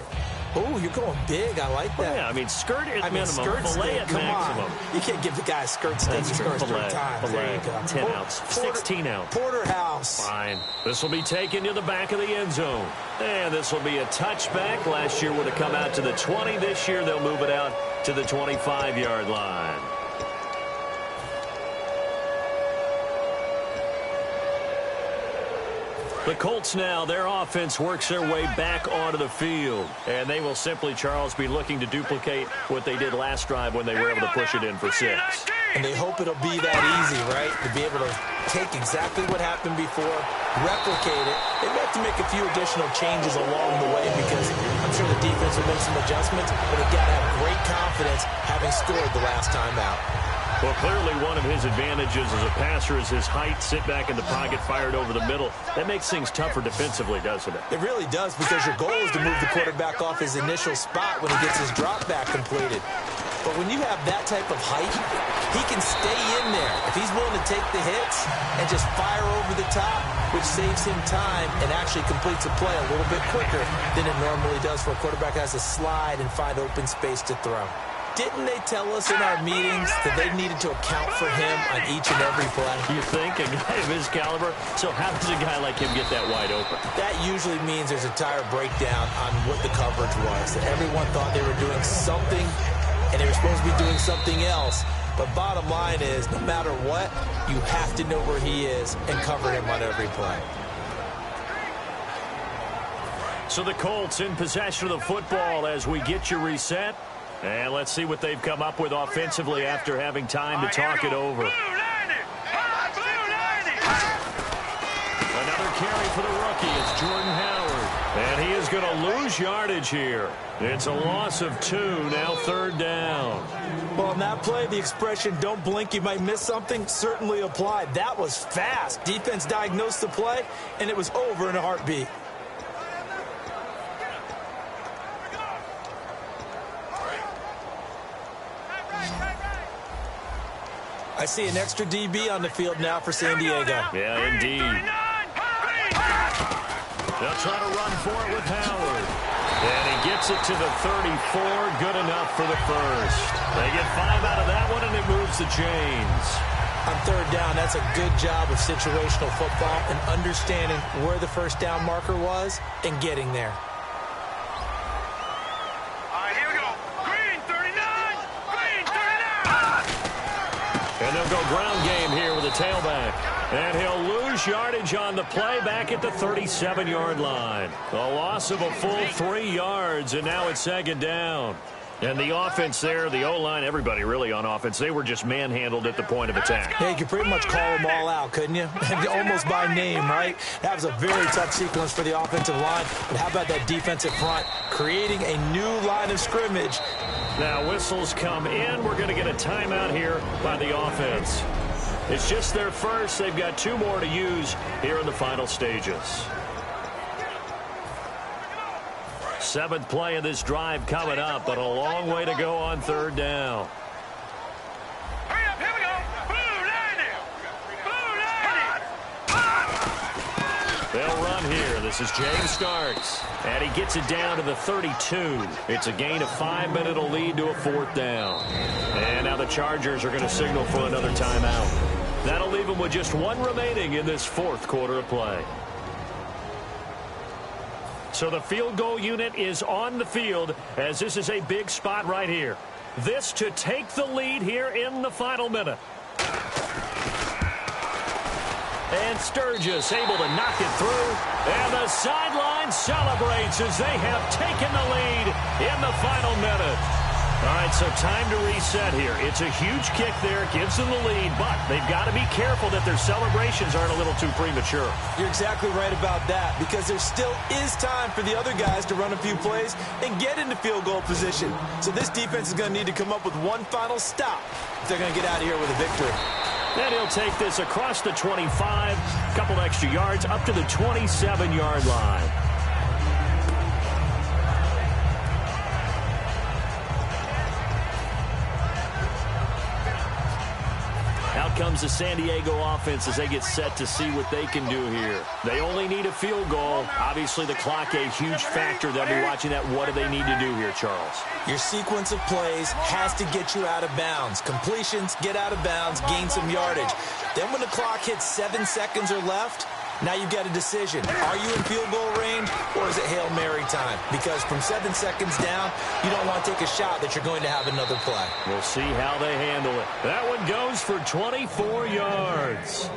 Speaker 3: Oh, you're going big. I like that.
Speaker 1: Well, yeah, I mean, skirt at minimum,
Speaker 3: skirt
Speaker 1: filet
Speaker 3: steak,
Speaker 1: at
Speaker 3: come
Speaker 1: maximum.
Speaker 3: On. You can't give the guy a skirt steak the first 3 times. There you go.
Speaker 1: 10 ounce, 16 ounce.
Speaker 3: Porterhouse.
Speaker 1: Fine. This will be taken to the back of the end zone. And this will be a touchback. Last year would have come out to the 20. This year they'll move it out to the 25-yard line. The Colts now, their offense works their way back onto the field. And they will simply, Charles, be looking to duplicate what they did last drive when they were able to push it in for 6.
Speaker 3: And they hope it'll be that easy, right? To be able to take exactly what happened before, replicate it. They may have to make a few additional changes along the way because I'm sure the defense will make some adjustments, but they've got to have great confidence having scored the last time out.
Speaker 1: Well, clearly one of his advantages as a passer is his height, sit back in the pocket, fired over the middle. That makes things tougher defensively, doesn't it?
Speaker 3: It really does, because your goal is to move the quarterback off his initial spot when he gets his drop back completed. But when you have that type of height, he can stay in there. If he's willing to take the hits and just fire over the top, which saves him time and actually completes a play a little bit quicker than it normally does for a quarterback who has to slide and find open space to throw. Didn't they tell us in our meetings that they needed to account for him on each and every play?
Speaker 1: You think? A guy of his caliber? So how does a guy like him get that wide open?
Speaker 3: That usually means there's a tire breakdown on what the coverage was. That everyone thought they were doing something, and they were supposed to be doing something else. But bottom line is, no matter what, you have to know where he is and cover him on every play.
Speaker 1: So the Colts in possession of the football as we get you reset. And let's see what they've come up with offensively after having time to talk it over.
Speaker 4: Blue 90. Blue 90.
Speaker 1: Another carry for the rookie. It's Jordan Howard. And he is going to lose yardage here. It's a loss of 2, now 3rd down.
Speaker 3: Well, on that play, the expression, don't blink, you might miss something, certainly applied. That was fast. Defense diagnosed the play, and it was over in a heartbeat. I see an extra DB on the field now for San Diego.
Speaker 1: Yeah, indeed. They'll try to run for it with Howard. And he gets it to the 34. Good enough for the first. They get 5 out of that one, and it moves the chains.
Speaker 3: On 3rd down, that's a good job of situational football and understanding where the first down marker was and getting there.
Speaker 1: And they'll go ground game here with a tailback. And he'll lose yardage on the play back at the 37-yard line. A loss of a full 3 yards, and now it's 2nd down. And the offense there, the O-line, everybody really on offense, they were just manhandled at the point of attack.
Speaker 3: Yeah, you could pretty much call them all out, couldn't you? Almost by name, right? That was a very tough sequence for the offensive line. But how about that defensive front creating a new line of scrimmage?
Speaker 1: Now whistles come in. We're going to get a timeout here by the offense. It's just their first. They've got 2 more to use here in the final stages. 7th play of this drive coming up, but a long way to go on 3rd down.
Speaker 4: Hurry up, here we go. Blue 90. Blue 90.
Speaker 1: They'll run here. This is James Starks. And he gets it down to the 32. It's a gain of 5, but it'll lead to a 4th down. And now the Chargers are going to signal for another timeout. That'll leave them with just 1 remaining in this 4th quarter of play. So the field goal unit is on the field as this is a big spot right here. This to take the lead here in the final minute. And Sturgis able to knock it through. And the sideline celebrates as they have taken the lead in the final minute. All right, so time to reset here. It's a huge kick there. Gives them the lead, but they've got to be careful that their celebrations aren't a little too premature.
Speaker 3: You're exactly right about that, because there still is time for the other guys to run a few plays and get into field goal position. So this defense is going to need to come up with one final stop if they're going to get out of here with a victory.
Speaker 1: And he'll take this across the 25, a couple extra yards, up to the 27-yard line. comes the San Diego offense as they get set to see what they can do here. They only need a field goal. Obviously, the clock a huge factor. They'll be watching that. What do they need to do here, Charles?
Speaker 3: Your sequence of plays has to get you out of bounds. Completions, get out of bounds, gain some yardage. Then when the clock hits 7 seconds or left, now you get a decision. Are you in field goal range, or is it Hail Mary time? Because from 7 seconds down, you don't want to take a shot that you're going to have another play.
Speaker 1: We'll see how they handle it. That one goes for 24 yards.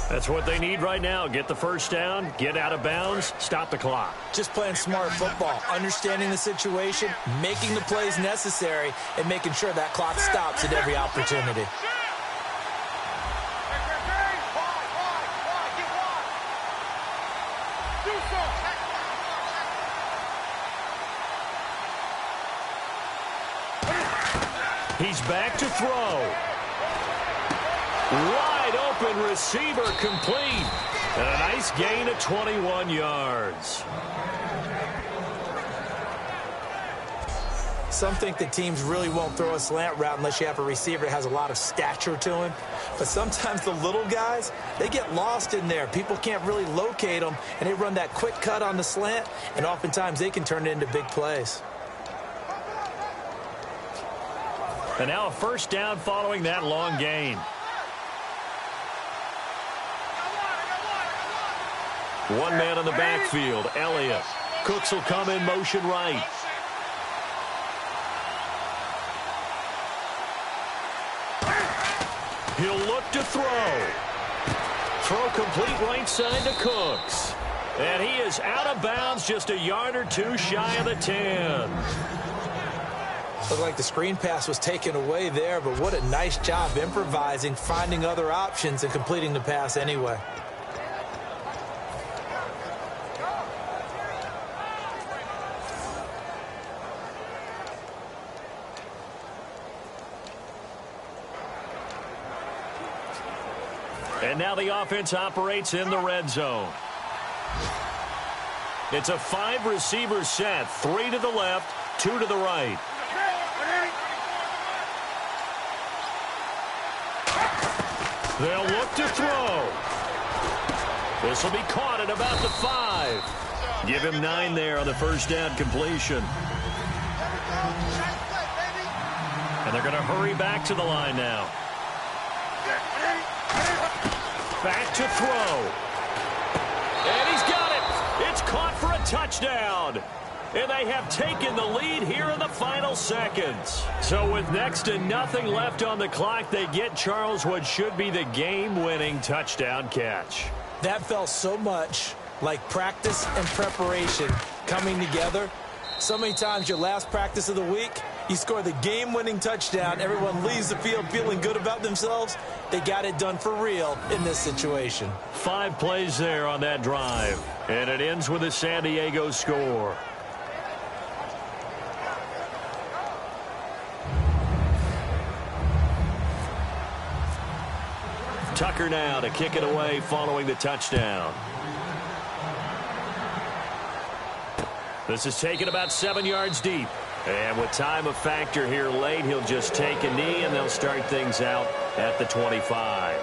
Speaker 1: That's what they need right now. Get the first down, get out of bounds, stop the clock.
Speaker 3: Just playing smart football, understanding the situation, making the plays necessary, and making sure that clock stops at every opportunity.
Speaker 1: He's back to throw. Wide open receiver complete. And a nice gain of 21 yards.
Speaker 3: Some think that teams really won't throw a slant route unless you have a receiver that has a lot of stature to him. But sometimes the little guys, they get lost in there. People can't really locate them, and they run that quick cut on the slant, and oftentimes they can turn it into big plays.
Speaker 1: And now a first down following that long gain. One man in the backfield, Elliott. Cooks will come in motion right. He'll look to throw. Throw complete right side to Cooks. And he is out of bounds, just a yard or two shy of the 10.
Speaker 3: Looked like the screen pass was taken away there, but what a nice job improvising, finding other options, and completing the pass anyway.
Speaker 1: And now the offense operates in the red zone. It's a 5-receiver set, 3 to the left, 2 to the right. They'll look to throw. This will be caught at about the 5. Give him 9 there on the first down completion. And they're going to hurry back to the line now. Back to throw. And he's got it. It's caught for a touchdown. And they have taken the lead here in the final seconds. So with next to nothing left on the clock, they get Charles what should be the game-winning touchdown catch.
Speaker 3: That felt so much like practice and preparation coming together. So many times your last practice of the week, you score the game-winning touchdown. Everyone leaves the field feeling good about themselves. They got it done for real in this situation.
Speaker 1: 5 plays there on that drive. And it ends with a San Diego score. Tucker now to kick it away following the touchdown. This is taken about 7 yards deep. And with time a factor here late, he'll just take a knee, and they'll start things out at the 25.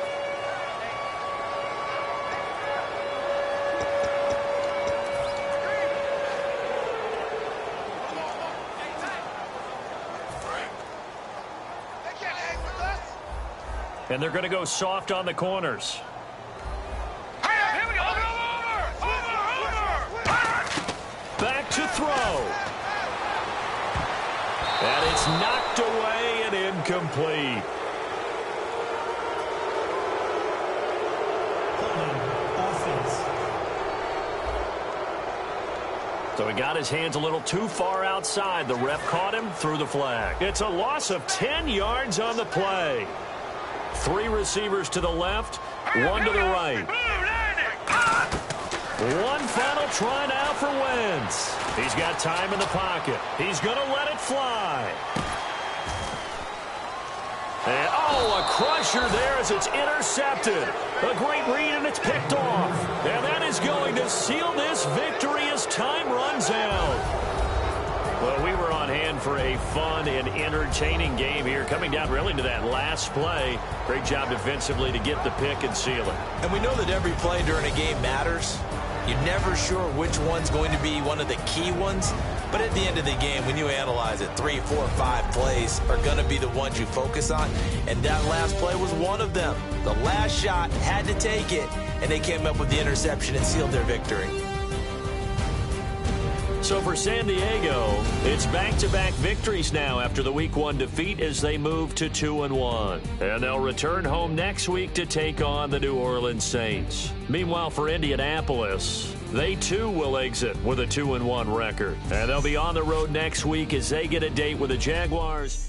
Speaker 1: And they're going to go soft on the corners.
Speaker 4: Here we go.
Speaker 1: Back to throw. And it's knocked away and incomplete.
Speaker 2: Offense.
Speaker 1: So he got his hands a little too far outside. The ref caught him, threw the flag. It's a loss of 10 yards on the play. 3 receivers to the left, 1 to the right. One final try now for Wentz. He's got time in the pocket. He's going to let it fly. And, a crusher there as it's intercepted. A great read, and it's picked off. And that is going to seal this victory as time runs out. Well, we were on hand for a fun and entertaining game here. Coming down really to that last play. Great job defensively to get the pick and seal it.
Speaker 3: And we know that every play during a game matters. You're never sure which one's going to be one of the key ones. But at the end of the game, when you analyze it, 3, 4, 5 plays are going to be the ones you focus on. And that last play was one of them. The last shot had to take it, and they came up with the interception and sealed their victory.
Speaker 1: So for San Diego, it's back-to-back victories now after the Week 1 defeat as they move to 2-1. And they'll return home next week to take on the New Orleans Saints. Meanwhile, for Indianapolis, they too will exit with a 2-1 record. And they'll be on the road next week as they get a date with the Jaguars.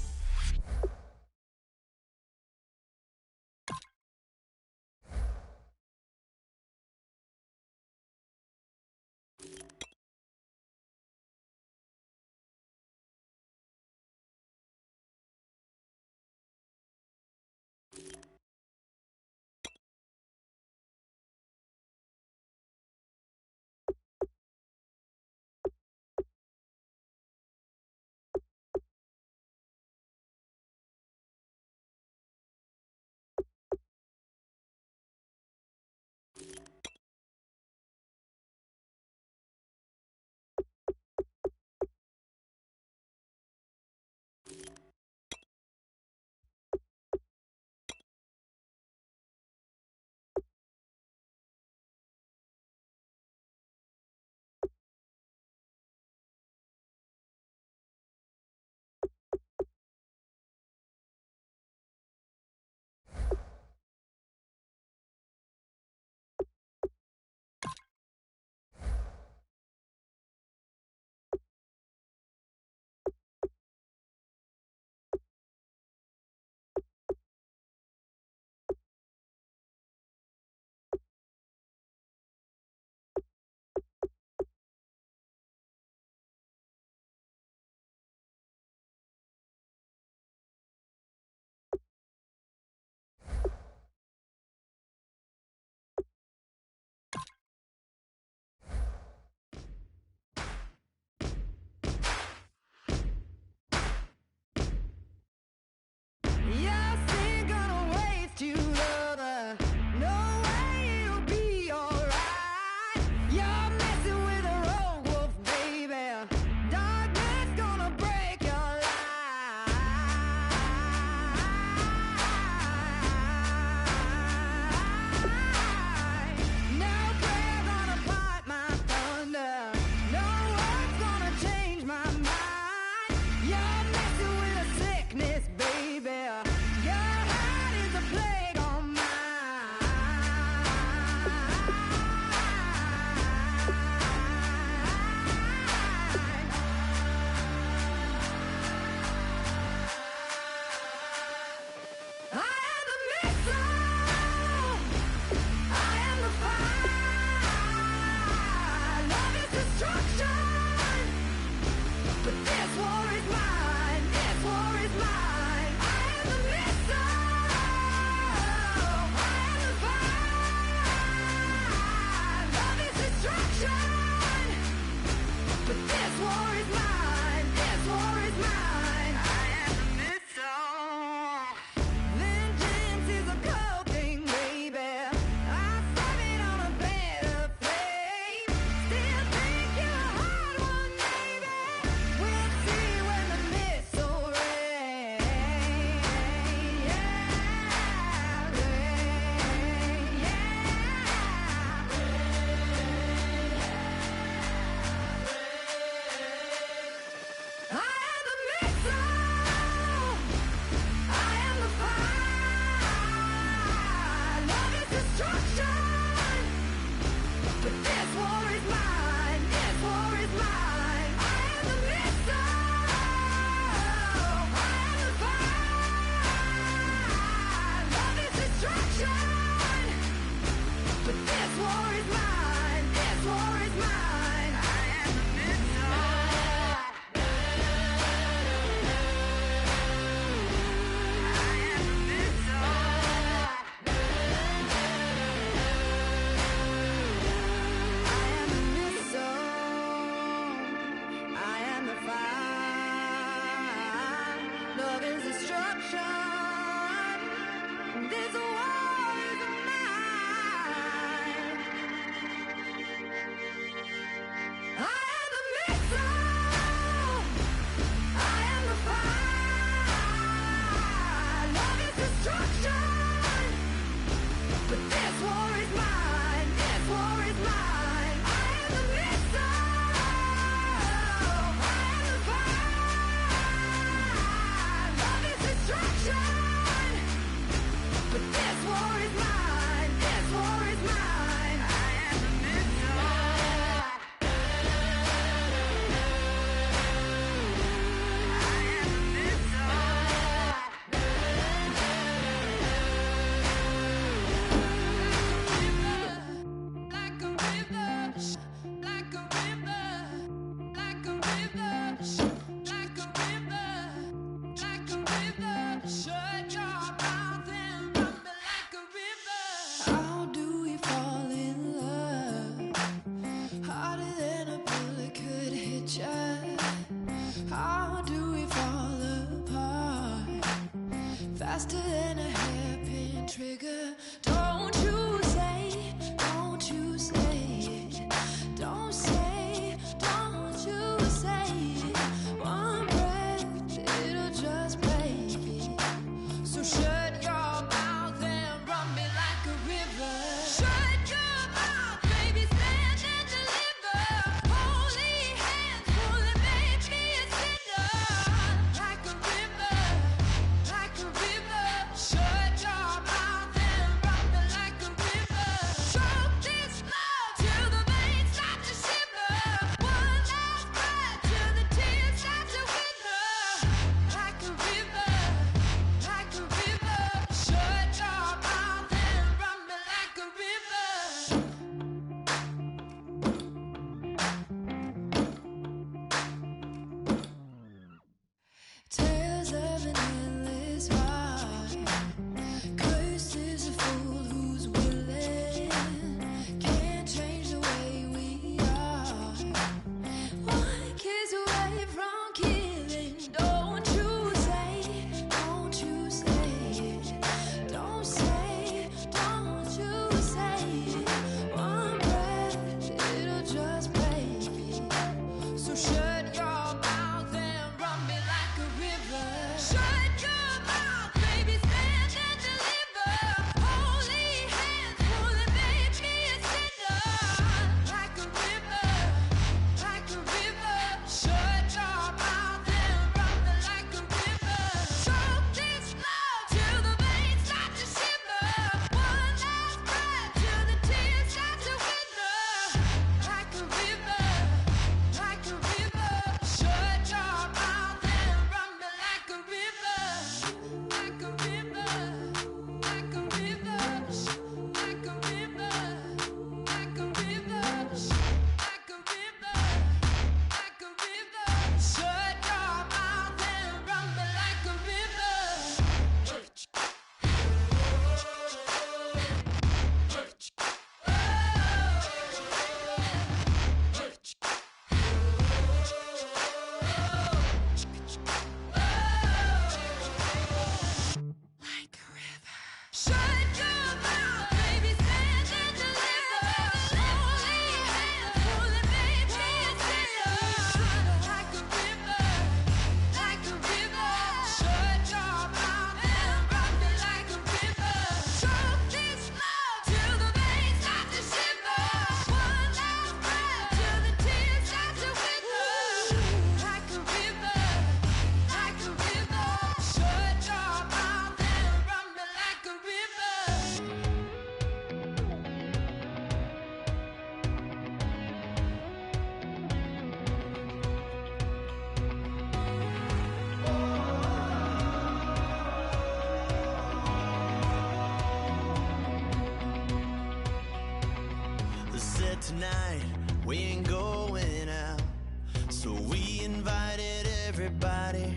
Speaker 5: everybody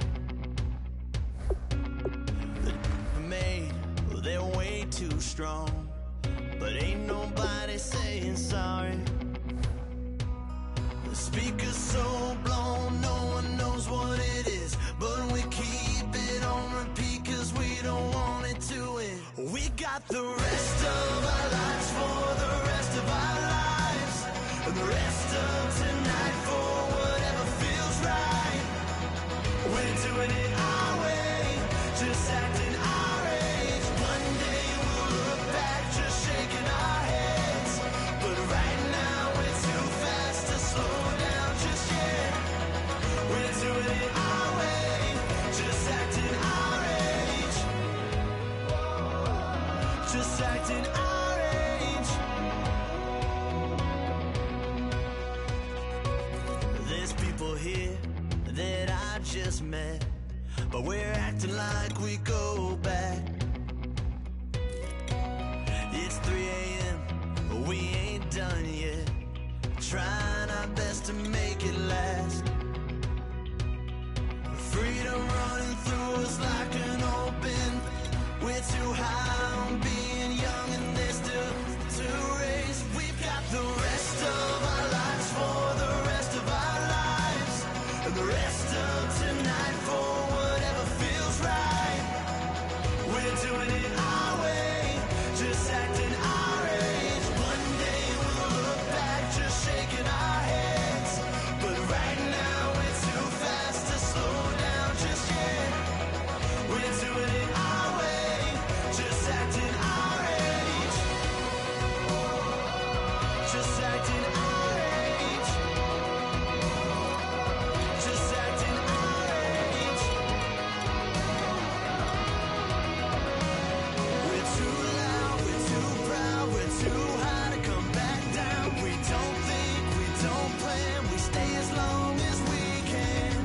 Speaker 5: made, well, they're way too strong, but ain't nobody saying sorry. The speaker's so blown, no one knows what it is, but we keep it on repeat cause we don't want it to end. We got the rest of our lives for the rest of our lives, and the rest of tonight for whatever feels right. We're doing it our way, just acting our age. One day we'll look back just shaking our heads, but right now we're too fast to slow down just yet. We're doing it our way, just acting our age, just acting our age. There's people here that I just met, but we're acting like we go back. It's 3 a.m., but we ain't done yet, trying our best to make it last. Freedom running through us like an open. We're too high on being young and there's still to raise. We've got the rest of our lives for the rest of our lives, and the rest of tonight for whatever feels right. We're doing it our way, just acting our age. One day we'll look back just shaking our heads, but right now we're too fast to slow down just yet. We're doing it our way, just acting our age, just acting our age, just acting our age. We're too loud, we're too proud, we're too high to come back down. We don't think, we don't plan, we stay as long as we can,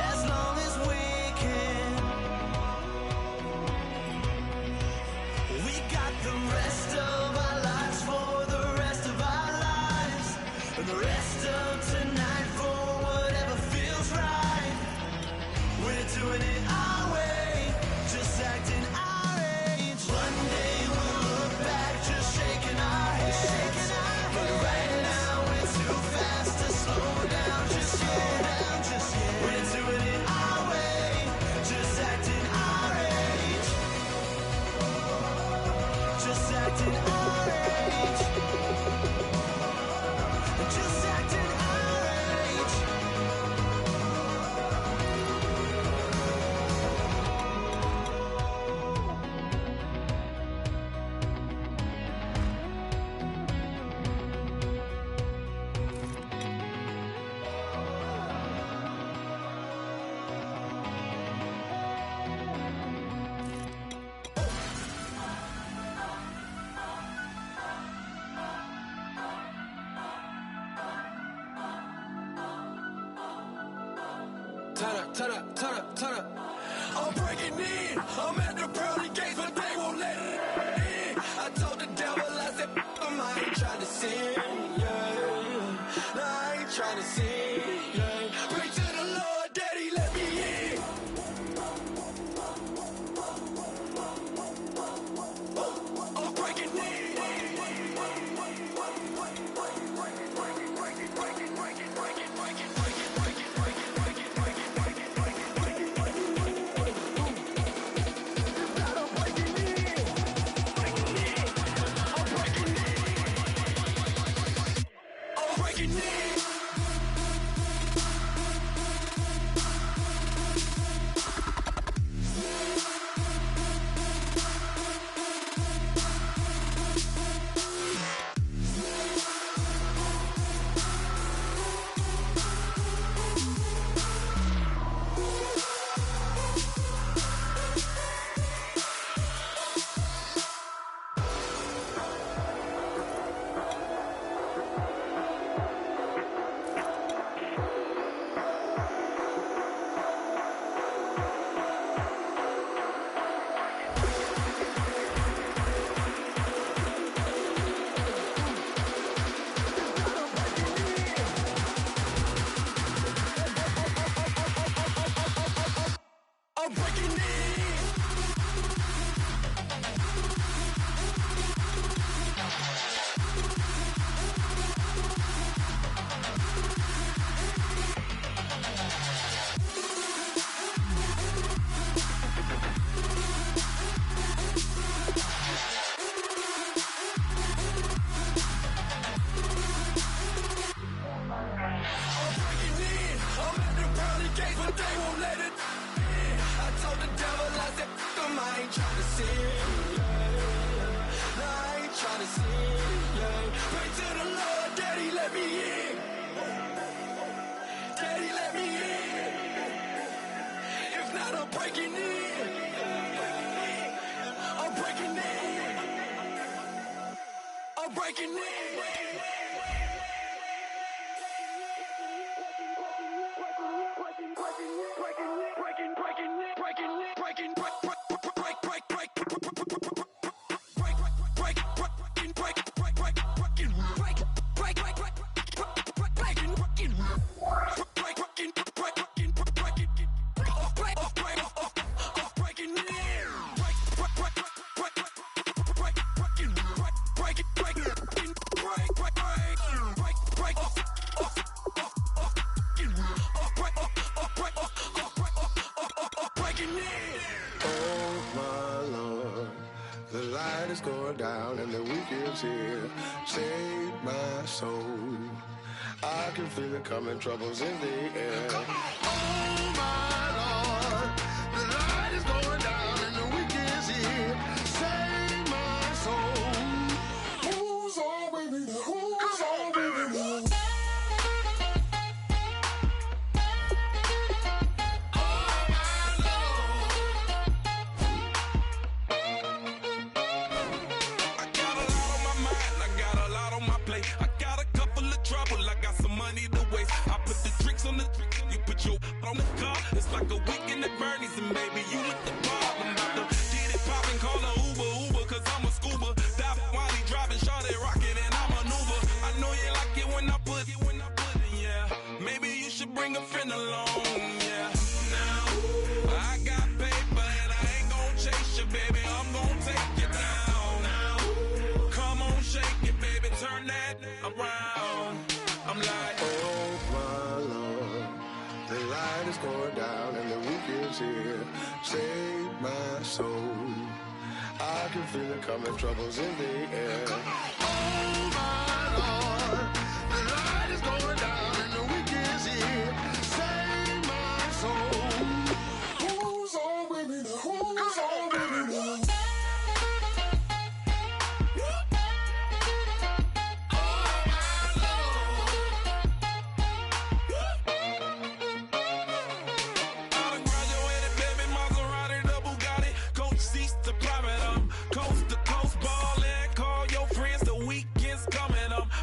Speaker 5: as long as we can. We got the rest of our lives for the rest of our lives, and the rest of tonight for whatever feels right. We're doing it our way, just acting our age. One day we'll look back just shaking our heads, but right now we're too fast to slow down just yet. We're doing it our way, just acting our age, just acting our age, just acting our age.
Speaker 6: Turn up, turn up, turn up. I'm breaking in. I'm at the pearly gates, but they won't let it in. I told the devil, I said, I ain't trying to sin, yeah. No, I ain't trying to sin, yeah. Pray to the Lord, Daddy, let me in. I'm breaking in.
Speaker 7: down and the weekend's here. Save my soul. I can feel it coming, troubles in the air. Oh my Lord, the light is going down and the weekend's here. Save my soul. Who's on with me? Who's on with me?
Speaker 6: On the car, it's like a weekend at Bernie's, and baby, you look the bar. I'm about to get it poppin', call a Uber, cause I'm a scuba. Dive while he driving, shawty rockin', and I maneuver. I know you like it when I put it, yeah. Maybe you should bring a friend along, yeah. Now, I got paper, and I ain't gon' chase you, baby, I'm gon' take you down. Now, come on, shake it, baby, turn that around. I'm like,
Speaker 7: oh my Lord, the light is going down and the weekend's here. Save my soul. I can feel it coming, troubles in the air. Oh my Lord, the light is going down and the weekend's here. Save my soul. Who's on with me? Who's on with me?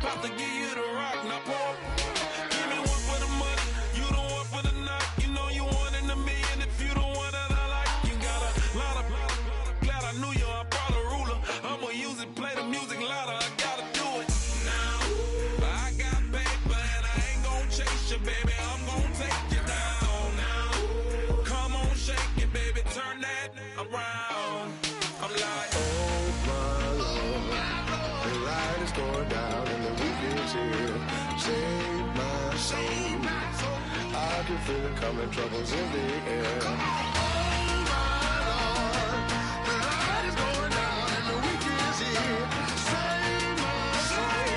Speaker 6: About to give you the rock, now pour. Give me one for the money, you the one for the night. You know you one in a million if you the one that I like. You got a lot of glad I knew you, I brought a ruler. I'ma use it, play the music louder, I gotta do it. Now, I got paper and I ain't gon' chase you, baby, I'm gon' take you down. Now, come on, shake it, baby, turn that around. I'm like,
Speaker 7: oh my Lord, the light is going down and the weekend's here. Save my soul. I can feel it coming, troubles in the air. Oh my Lord, the light is going down and the weekend's here. Save my soul.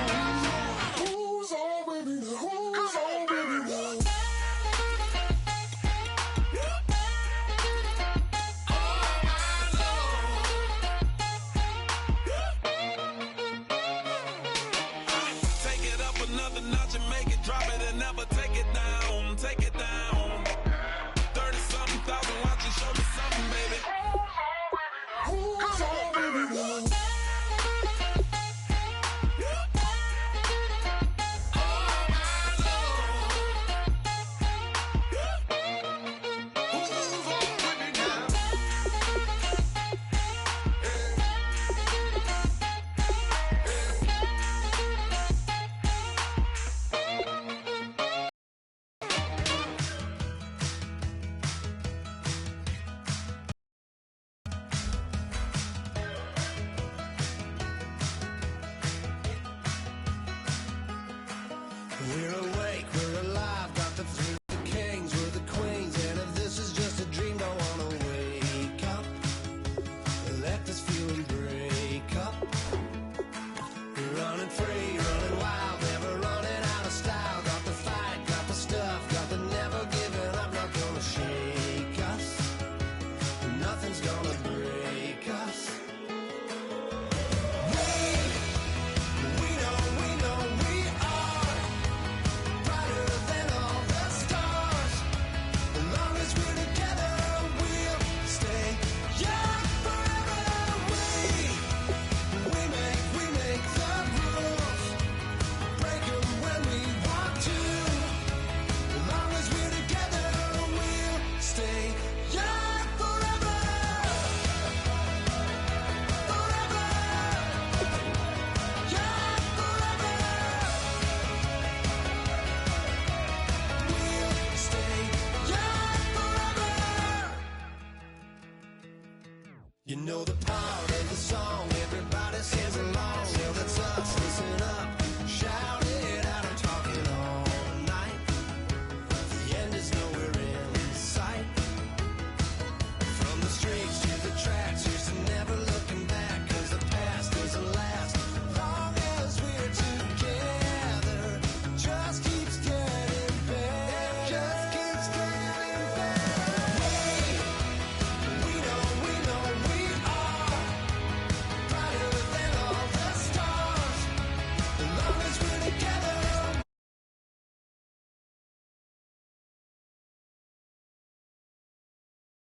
Speaker 7: Who's on with me? Who's on with me?
Speaker 6: another notch and make it, drop it and never take it down, take it down. 30-something thousand watching, show me something, baby. Who's on, baby?
Speaker 5: We're away.